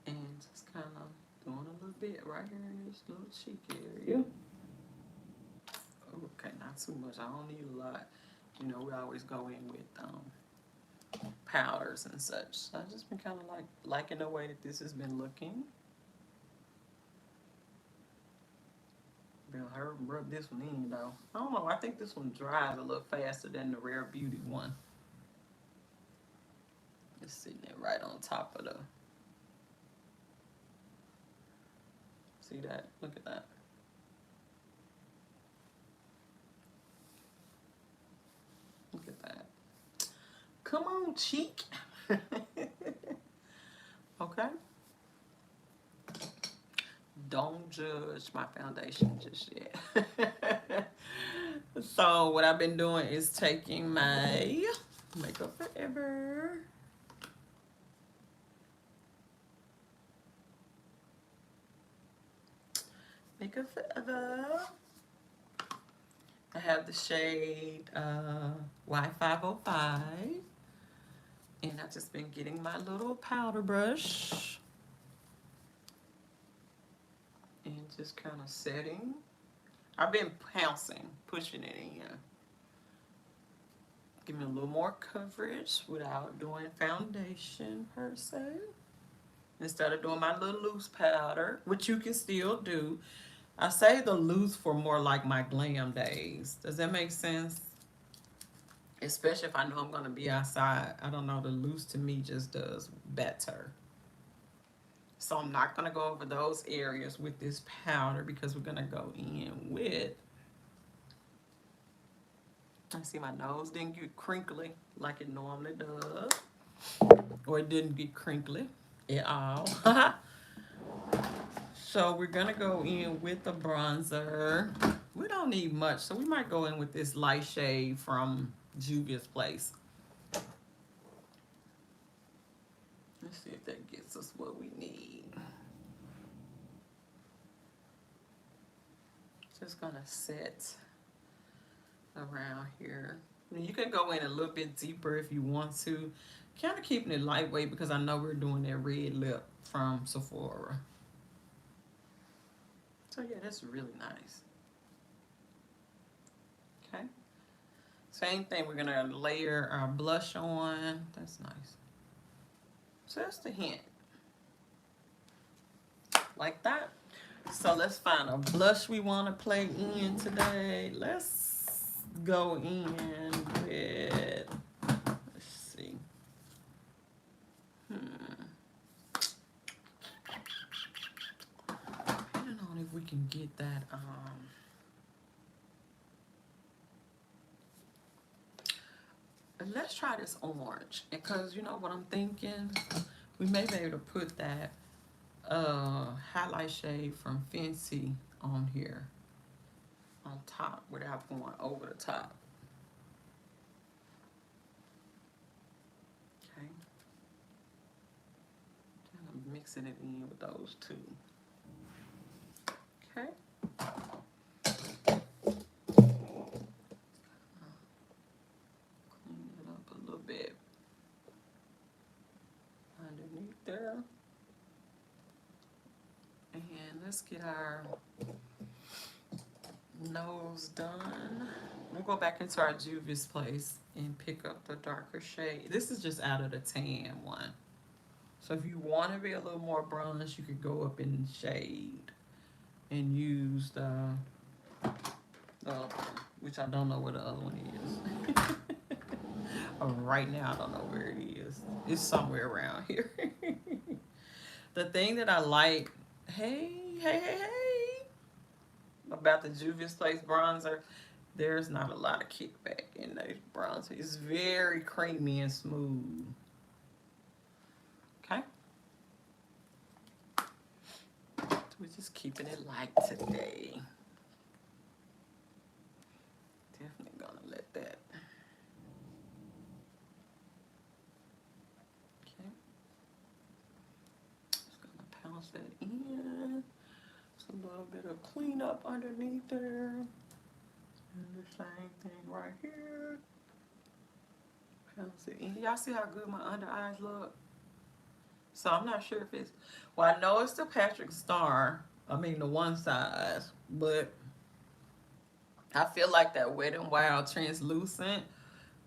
And just kind of doing a little bit right here in this little cheek area. Okay, not too much. I don't need a lot. You know, we always go in with powders and such. So I've just been kind of liking the way that this has been looking. I'll rub this one in though. I don't know, I think this one dries a little faster than the Rare Beauty one. It's sitting there right on top of the... See that? Look at that. Look at that. Come on, cheek. Okay. Don't judge my foundation just yet. So what I've been doing is taking my Makeup Forever. Makeup Forever. I have the shade Y505. And I've just been getting my little powder brush. And just kind of setting. I've been pouncing, pushing it in. Give me a little more coverage without doing foundation per se. Instead of doing my little loose powder, which you can still do. I say the loose for more like my glam days. Does that make sense? Especially if I know I'm going to be outside. I don't know, the loose to me just does better. So I'm not going to go over those areas with this powder because we're going to go in with... I see my nose didn't get crinkly like it normally does. Or it didn't get crinkly at all. So we're going to go in with the bronzer. We don't need much, so we might go in with this light shade from Juvia's Place. Let's see if that gets us what we need. Just gonna set around here. You can go in a little bit deeper if you want to. Kind of keeping it lightweight because I know we're doing that red lip from Sephora. So yeah, that's really nice. Okay. Same thing, we're gonna layer our blush on. That's nice. Just a hint. Like that. So let's find a blush we want to play in today. Let's go in with, let's see. Depending on if we can get that, let's try this orange. Because you know what I'm thinking? We may be able to put that highlight shade from Fenty on here. On top without going over the top. Okay. Kind of mixing it in with those two. Okay. Clean it up a little bit underneath there. And let's get our nose done. We'll go back into our Juvia's Place and pick up the darker shade. This is just out of the tan one. So if you want to be a little more bronze, you could go up in shade and use the other one, which I don't know where the other one is. Right now, I don't know where it is. It's somewhere around here. The thing that I like, hey, about the Juvia's Place bronzer, there's not a lot of kickback in those bronzer. It's very creamy and smooth. Okay. We're just keeping it light today. Definitely gonna let that. Okay. Just gonna pounce that in. Just a little bit of cleanup underneath there. And the same thing right here. Pounce it in. Y'all see how good my under eyes look? So I'm not sure if it's, well, I know it's the Patrick Star. I mean the one size, but I feel like that Wet n Wild translucent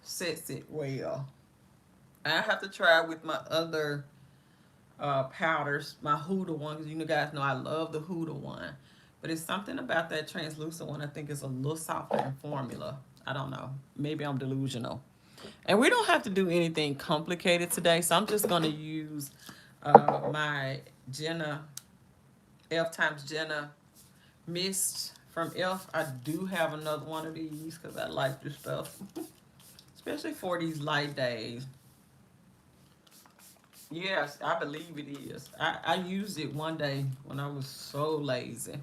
sets it well. I have to try with my other powders, my Huda one, because you guys know I love the Huda one. But it's something about that translucent one I think is a little softer in formula. I don't know. Maybe I'm delusional. And we don't have to do anything complicated today, so I'm just going to use my Jenna, F times Jenna Mist from Elf. I do have another one of these because I like this stuff, especially for these light days. Yes, I believe it is. I used it one day when I was so lazy. I'm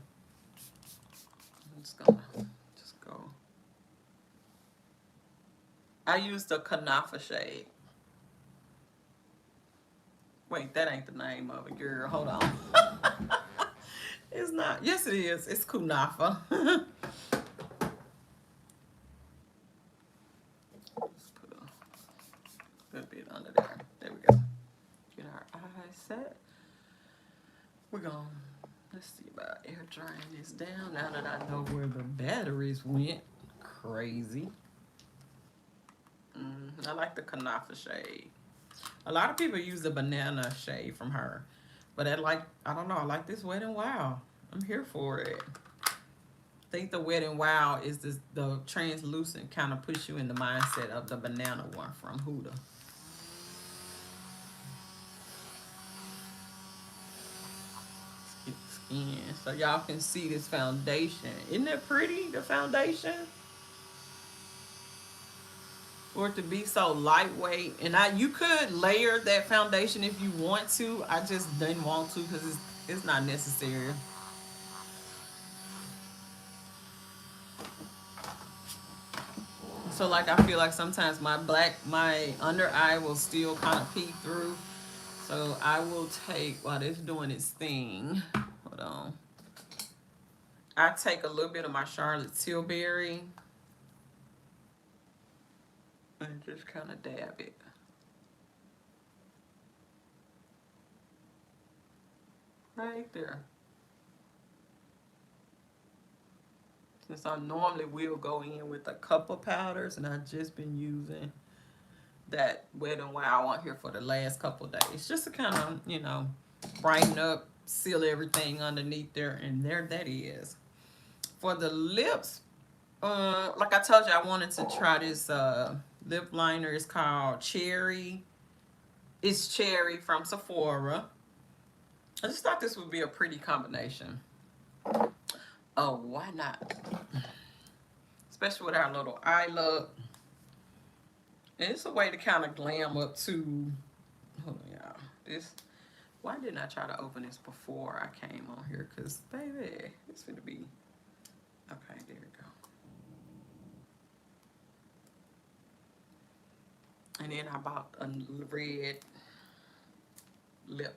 just gonna just go. I used the Kanafa shade. Wait, that ain't the name of it, girl. Hold on. It's not. Yes, it is. It's Kunafa. Let's put a good bit under there. There we go. Get our eyes set. We're going to, let's see about air drying this down now that I know where the batteries went. Crazy. I like the Kanafa shade. A lot of people use the banana shade from her. But I don't know, I like this Wet n Wild. I'm here for it. I think the Wet n Wild is the translucent kind of push you in the mindset of the banana one from Huda. Skin, so y'all can see this foundation. Isn't that pretty, the foundation? For it to be so lightweight, and you could layer that foundation if you want to. I just didn't want to because it's not necessary. So like I feel like sometimes my under eye will still kind of peek through. So I will take, while it's doing its thing, hold on. I take a little bit of my Charlotte Tilbury and just kind of dab it. Right there. Since I normally will go in with a couple powders, and I've just been using that Wet n Wild on here for the last couple days. Just to kind of, you know, brighten up, seal everything underneath there, and there that is. For the lips, like I told you, I wanted to try this lip liner. It's called Cherry. It's Cherry from Sephora. I just thought this would be a pretty combination. Oh, why not? Especially with our little eye look. And it's a way to kind of glam up too. Hold on, y'all. This. Why didn't I try to open this before I came on here? Cause baby, it's gonna be. Okay, there we go. And then I bought a red lip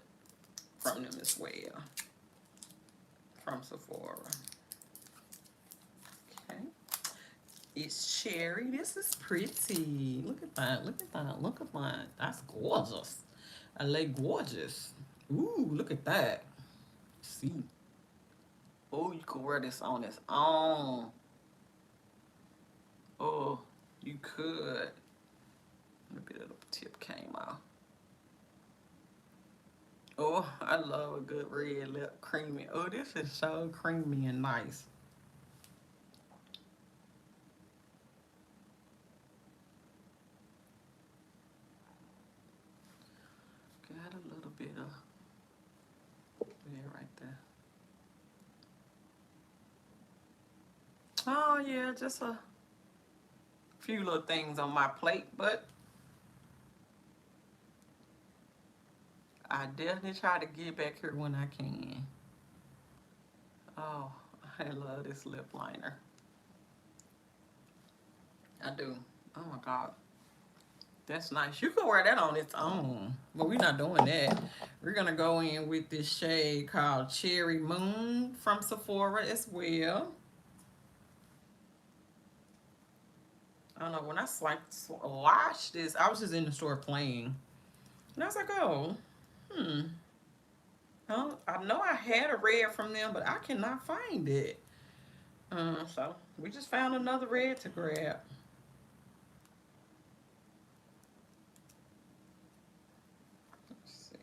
from them as well. From Sephora. Okay. It's cherry. This is pretty. Look at that. Look at that. Look at that. That's gorgeous. I like gorgeous. Ooh, look at that. See. Oh, you could wear this on its own. Oh, you could. A bit of the tip came off. Oh, I love a good red lip creamy. Oh, this is so creamy and nice. Got a little bit of there right there. Oh yeah, just a few little things on my plate, but I definitely try to get back here when I can. Oh, I love this lip liner. I do. Oh my God. That's nice. You can wear that on its own, but we're not doing that. We're gonna go in with this shade called Cherry Moon from Sephora as well. I don't know, when I watched this, I was just in the store playing. And I was like, oh, I know I had a red from them, but I cannot find it. So we just found another red to grab. Let's see.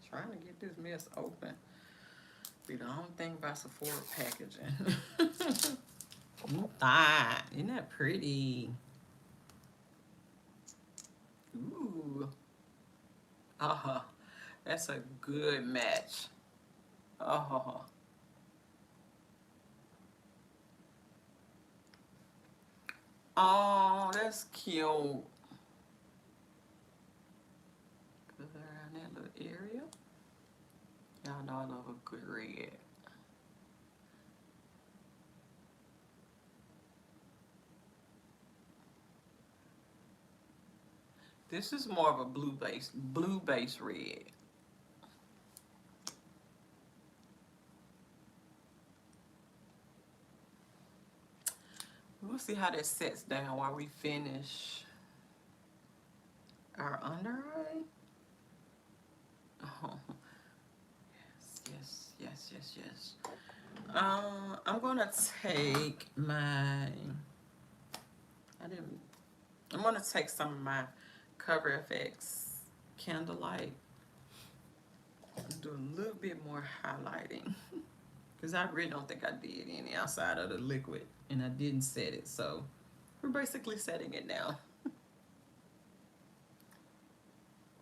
Trying to get this mess open. Be the only thing about Sephora packaging. Isn't that pretty? Ooh. Uh-huh. That's a good match. Oh. Oh, that's cute. Put it around that little area. Y'all know I love a good red. This is more of a blue base red. We'll see how that sets down while we finish our under eye. Oh, yes. I'm gonna take my. I'm gonna take some of my Cover FX Candlelight. Do a little bit more highlighting. Because I really don't think I did any outside of the liquid. And I didn't set it. So we're basically setting it now.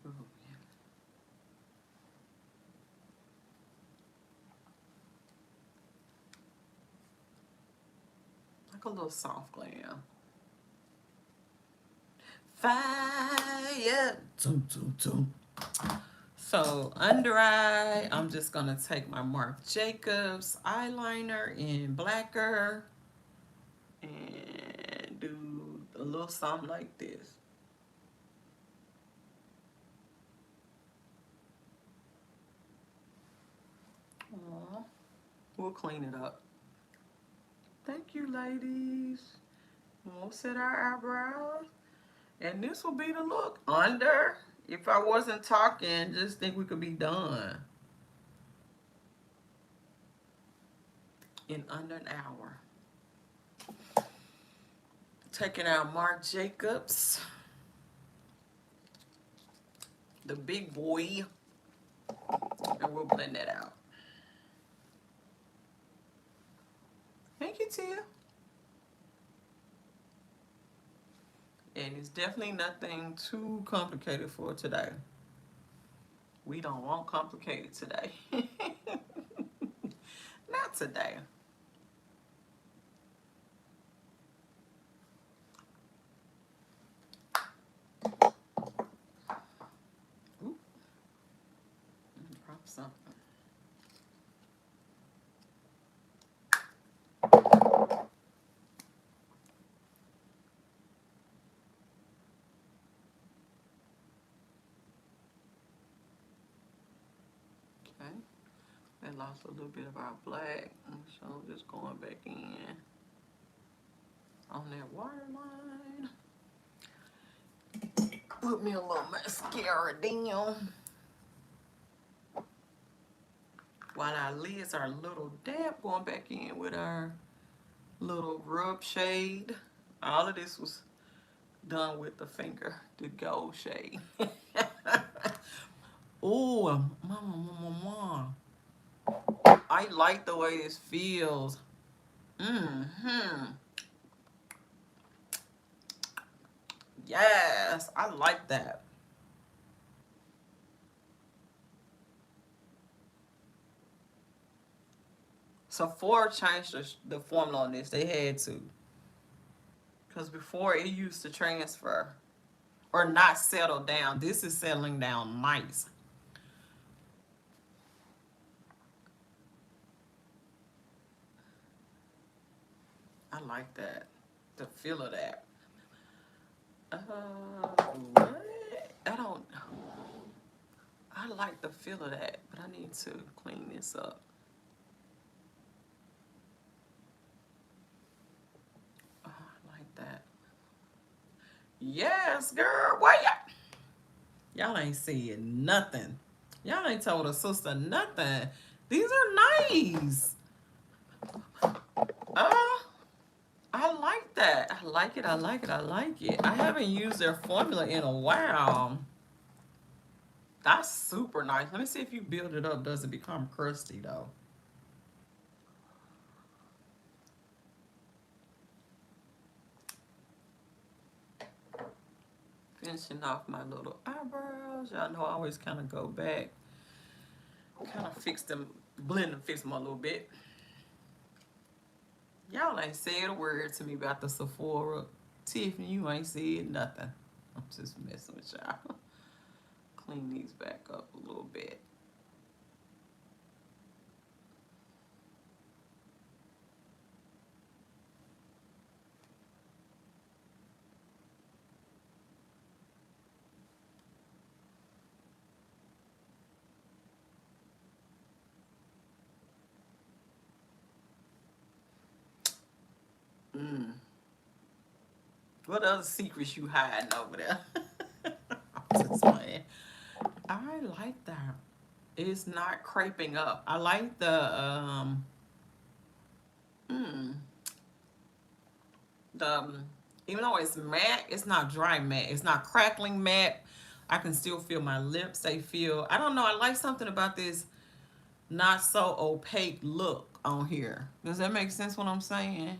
Ooh, yeah. Like a little soft glam. Fire! So under eye, I'm just gonna take my Marc Jacobs eyeliner in blacker and do a little something like this. Aww. We'll clean it up. Thank you, ladies. We'll set our eyebrows. And this will be the look. Under, if I wasn't talking, just think we could be done in under an hour. Taking out Marc Jacobs, the big boy, and we'll blend that out. Thank you, Tia. And it's definitely nothing too complicated for today. We don't want complicated today. Not today. something. Okay. That lost a little bit of our black. So I'm just going back in on that waterline. Put me a little mascara down. While our lids are a little damp, going back in with our little rub shade. All of this was done with the finger, the gold shade. Oh, mama. I like the way this feels. Yes, I like that. Sephora changed the formula on this. They had to. Because before it used to transfer or not settle down. This is settling down nice. I like that. The feel of that. What? I don't. I like the feel of that, but I need to clean this up. Oh, I like that. Yes, girl. Why y'all ain't saying nothing. Y'all ain't told a sister nothing. These are nice. I like that. I like it. I like it. I like it. I haven't used their formula in a while. That's super nice. Let me see if you build it up. Does it become crusty though? Finishing off my little eyebrows. Y'all know I always kind of go back, kind of fix them, blend and fix them a little bit. Y'all ain't said a word to me about the Sephora. Tiffany, you ain't said nothing. I'm just messing with y'all. Clean these back up a little bit. What other secrets you hiding over there? I'm just playing. I like that. It's not creping up. I like the even though it's matte, it's not dry matte. It's not crackling matte. I can still feel my lips. They feel, I don't know, I like something about this not so opaque look on here. Does that make sense what I'm saying?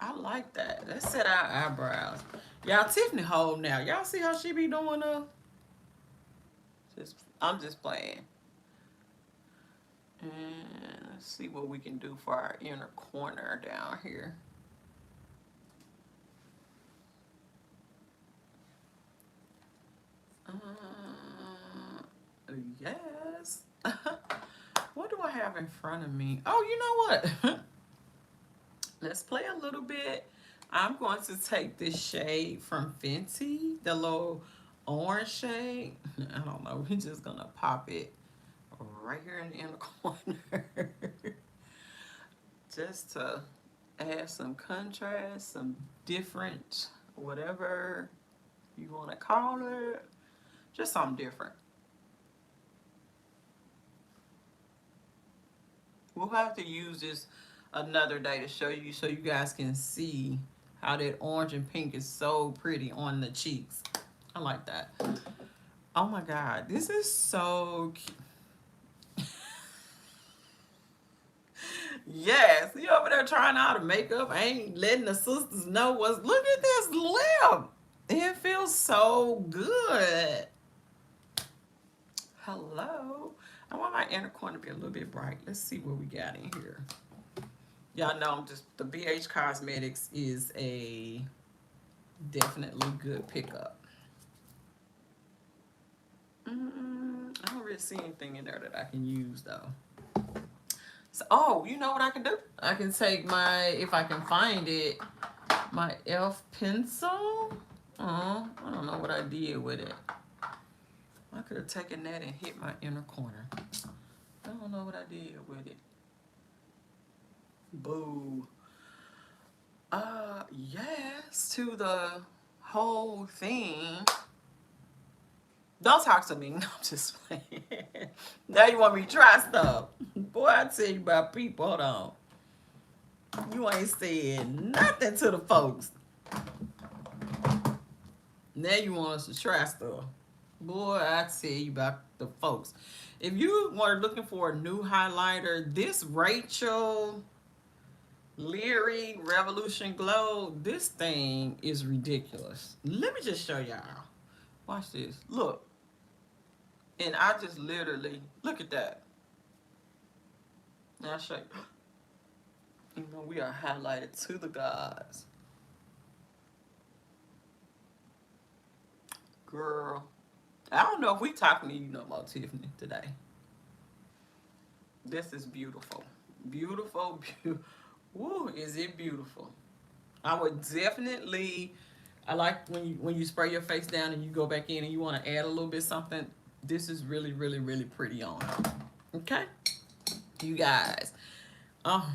I like that. Let's set our eyebrows. Y'all, Tiffany hold now. Y'all see how she be doing I'm just playing. And let's see what we can do for our inner corner down here. Yes. What do I have in front of me? Oh, you know what? Let's play a little bit. I'm going to take this shade from Fenty, the little orange shade. I don't know. We're just going to pop it right here in the inner corner. Just to add some contrast, some different, whatever you want to call it. Just something different. We'll have to use this another day to show you so you guys can see how that orange and pink is so pretty on the cheeks. I like that. Oh my God, this is so cute. Yes, you over there trying out the makeup. I ain't letting the sisters know what's. Look at this lip. It feels so good. Hello. I want my inner corner to be a little bit bright. Let's see what we got in here. Y'all know I'm just, the BH Cosmetics is a definitely good pickup. I don't really see anything in there that I can use though. So, oh, you know what I can do? I can take my, if I can find it, my elf pencil. Oh, I don't know what I did with it. I could have taken that and hit my inner corner. I don't know what I did with it. Boo. Yes, to the whole thing. Don't talk to me. No, I'm just playing. Now you want me to try stuff. Boy, I tell you about people. Hold on. You ain't saying nothing to the folks. Now you want us to try stuff. Boy, I tell you about the folks. If you are looking for a new highlighter, this Rachel Leary Revolution Glow, this thing is ridiculous. Let me just show y'all. Watch this. Look. And I just literally, look at that. Now I'll show you. You know, we are highlighted to the gods. Girl. I don't know if we talking to you no more, Tiffany, today. This is beautiful. Beautiful, beautiful. Woo, is it beautiful? I would definitely, I like when you spray your face down and you go back in and you want to add a little bit something. This is really, really, really pretty on. Okay? You guys. Oh,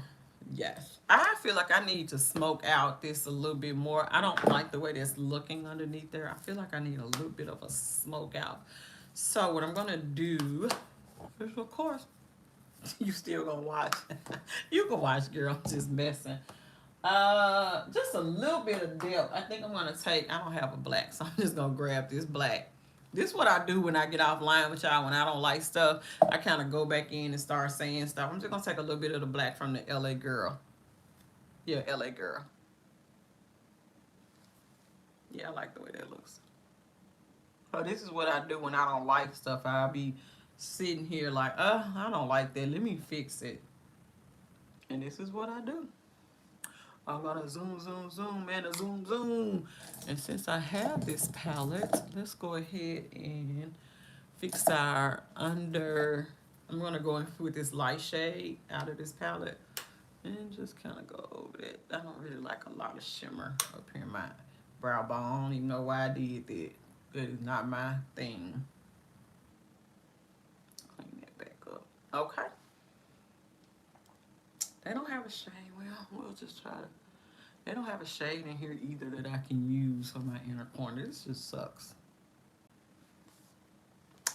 yes. I feel like I need to smoke out this a little bit more. I don't like the way that's looking underneath there. I feel like I need a little bit of a smoke out. So what I'm going to do is, of course, you still going to watch. You can watch, girl. I'm just messing. Just a little bit of depth. I think I'm going to take, I don't have a black, so I'm just going to grab this black. This is what I do when I get offline with y'all. When I don't like stuff, I kind of go back in and start saying stuff. I'm just going to take a little bit of the black from the LA Girl. Yeah, LA Girl. Yeah, I like the way that looks. So this is what I do when I don't like stuff. I'll be sitting here like, I don't like that. Let me fix it. And this is what I do. I'm gonna zoom, zoom, zoom, and a zoom, zoom. And since I have this palette, let's go ahead and fix our under. I'm gonna go in with this light shade out of this palette and just kind of go over it. I don't really like a lot of shimmer up here in my brow bone. I don't even know why I did that. That is not my thing. Clean that back up. Okay. They don't have a shade. Well, we'll just try to. They don't have a shade in here either that I can use for my inner corner. This just sucks.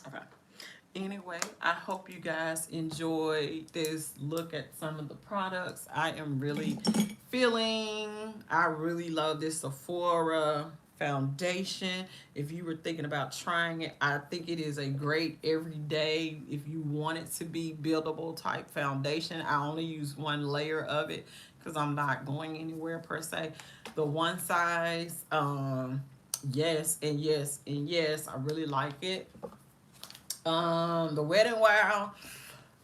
Okay. Anyway, I hope you guys enjoyed this look at some of the products. I am really I really love this Sephora foundation. If you were thinking about trying it, I think it is a great everyday, if you want it to be buildable type foundation. I only use one layer of it because I'm not going anywhere per se. The one size, yes and yes and yes, I really like it. The Wet n Wild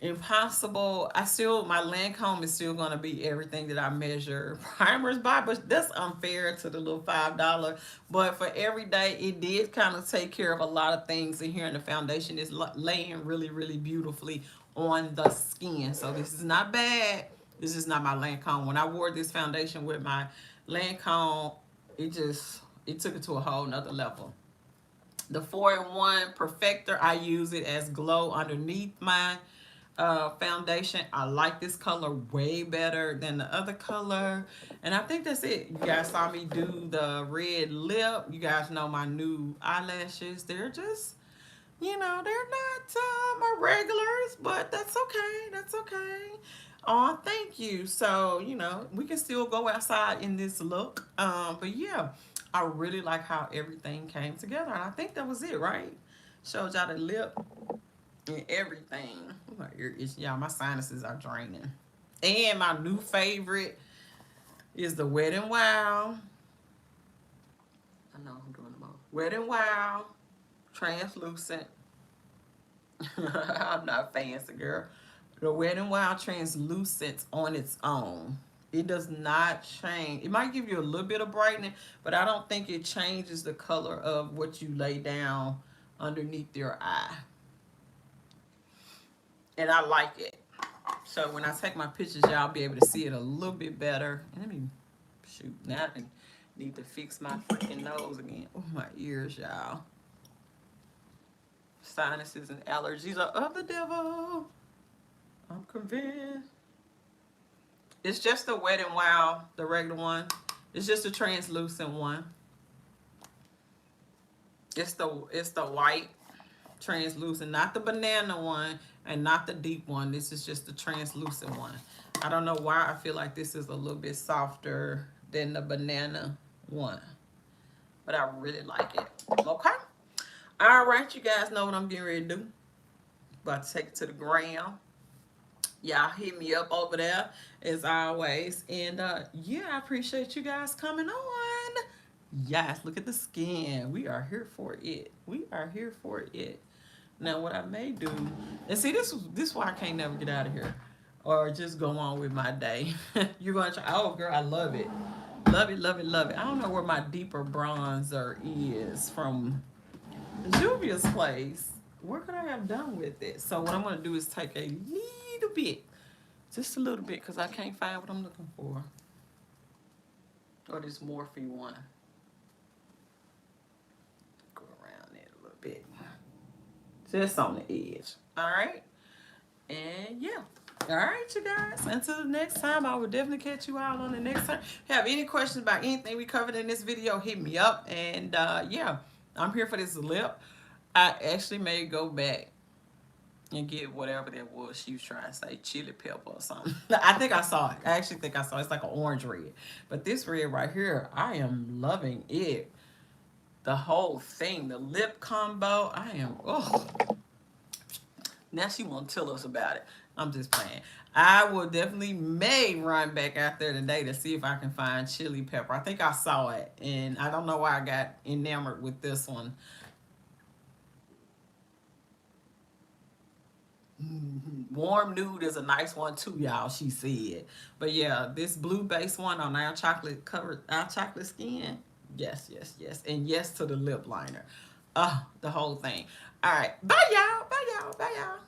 Impossible, my Lancome is still going to be everything that I measure primers by, but that's unfair to the little $5. But for every day, it did kind of take care of a lot of things in here, and the foundation is laying really, really beautifully on the skin. So this is not bad. This is not my Lancome. When I wore this foundation with my Lancome, it took it to a whole nother level. The 4-in-1 Perfector, I use it as glow underneath my foundation. I like this color way better than the other color. And I think that's it. You guys saw me do the red lip. You guys know my new eyelashes. They're just, you know, they're not my regulars, but that's okay. That's okay. Oh, thank you. So, you know, we can still go outside in this look. But yeah, I really like how everything came together. And I think that was it, right? Showed y'all the lip and everything. My ear itch, y'all. My sinuses are draining. And my new favorite is the Wet n Wild. I know I'm doing them all. Wet n Wild Translucent. I'm not fancy, girl. The Wet n Wild Translucent on its own. It does not change. It might give you a little bit of brightening, but I don't think it changes the color of what you lay down underneath your eye. and I like it. So when I take my pictures, y'all be able to see it a little bit better. Let me shoot. Now I need to fix my freaking nose again. Oh, my ears, y'all. Sinuses and allergies are of the devil. I'm convinced. It's just the Wet n Wild, the regular one. It's just a translucent one. It's the white translucent, not the banana one and not the deep one. This is just the translucent one. I don't know why I feel like this is a little bit softer than the banana one, but I really like it. Okay. All right, you guys know what I'm getting ready to do. About to take it to the ground. Y'all hit me up over there as always. And yeah, I appreciate you guys coming on. Yes, look at the skin. We are here for it. We are here for it. Now what I may do, and see this is why I can't never get out of here. Or just go on with my day. You're gonna try, oh girl, I love it. Love it, love it, love it. I don't know where my deeper bronzer is from Juvia's place. What could I have done with it? So what I'm gonna do is take a little bit, just a little bit, because I can't find what I'm looking for. Or this Morphe one. Go around it a little bit. Just on the edge. Alright? And yeah. Alright, you guys. Until the next time, I will definitely catch you all on the next time. If you have any questions about anything we covered in this video, hit me up. And yeah, I'm here for this lip. I actually may go back and get whatever that was she was trying to say, chili pepper or something. I think I saw it. I actually think I saw it. It's like an orange red. But this red right here, I am loving it. The whole thing, the lip combo, I am, oh. Now she won't tell us about it. I'm just playing. I will definitely may run back out there today to see if I can find chili pepper. I think I saw it, and I don't know why I got enamored with this one. Warm Nude is a nice one too, y'all, she said. But yeah, this blue base one on our chocolate skin. Yes, yes, yes. And yes to the lip liner. The whole thing. All right. Bye, y'all. Bye, y'all. Bye, y'all.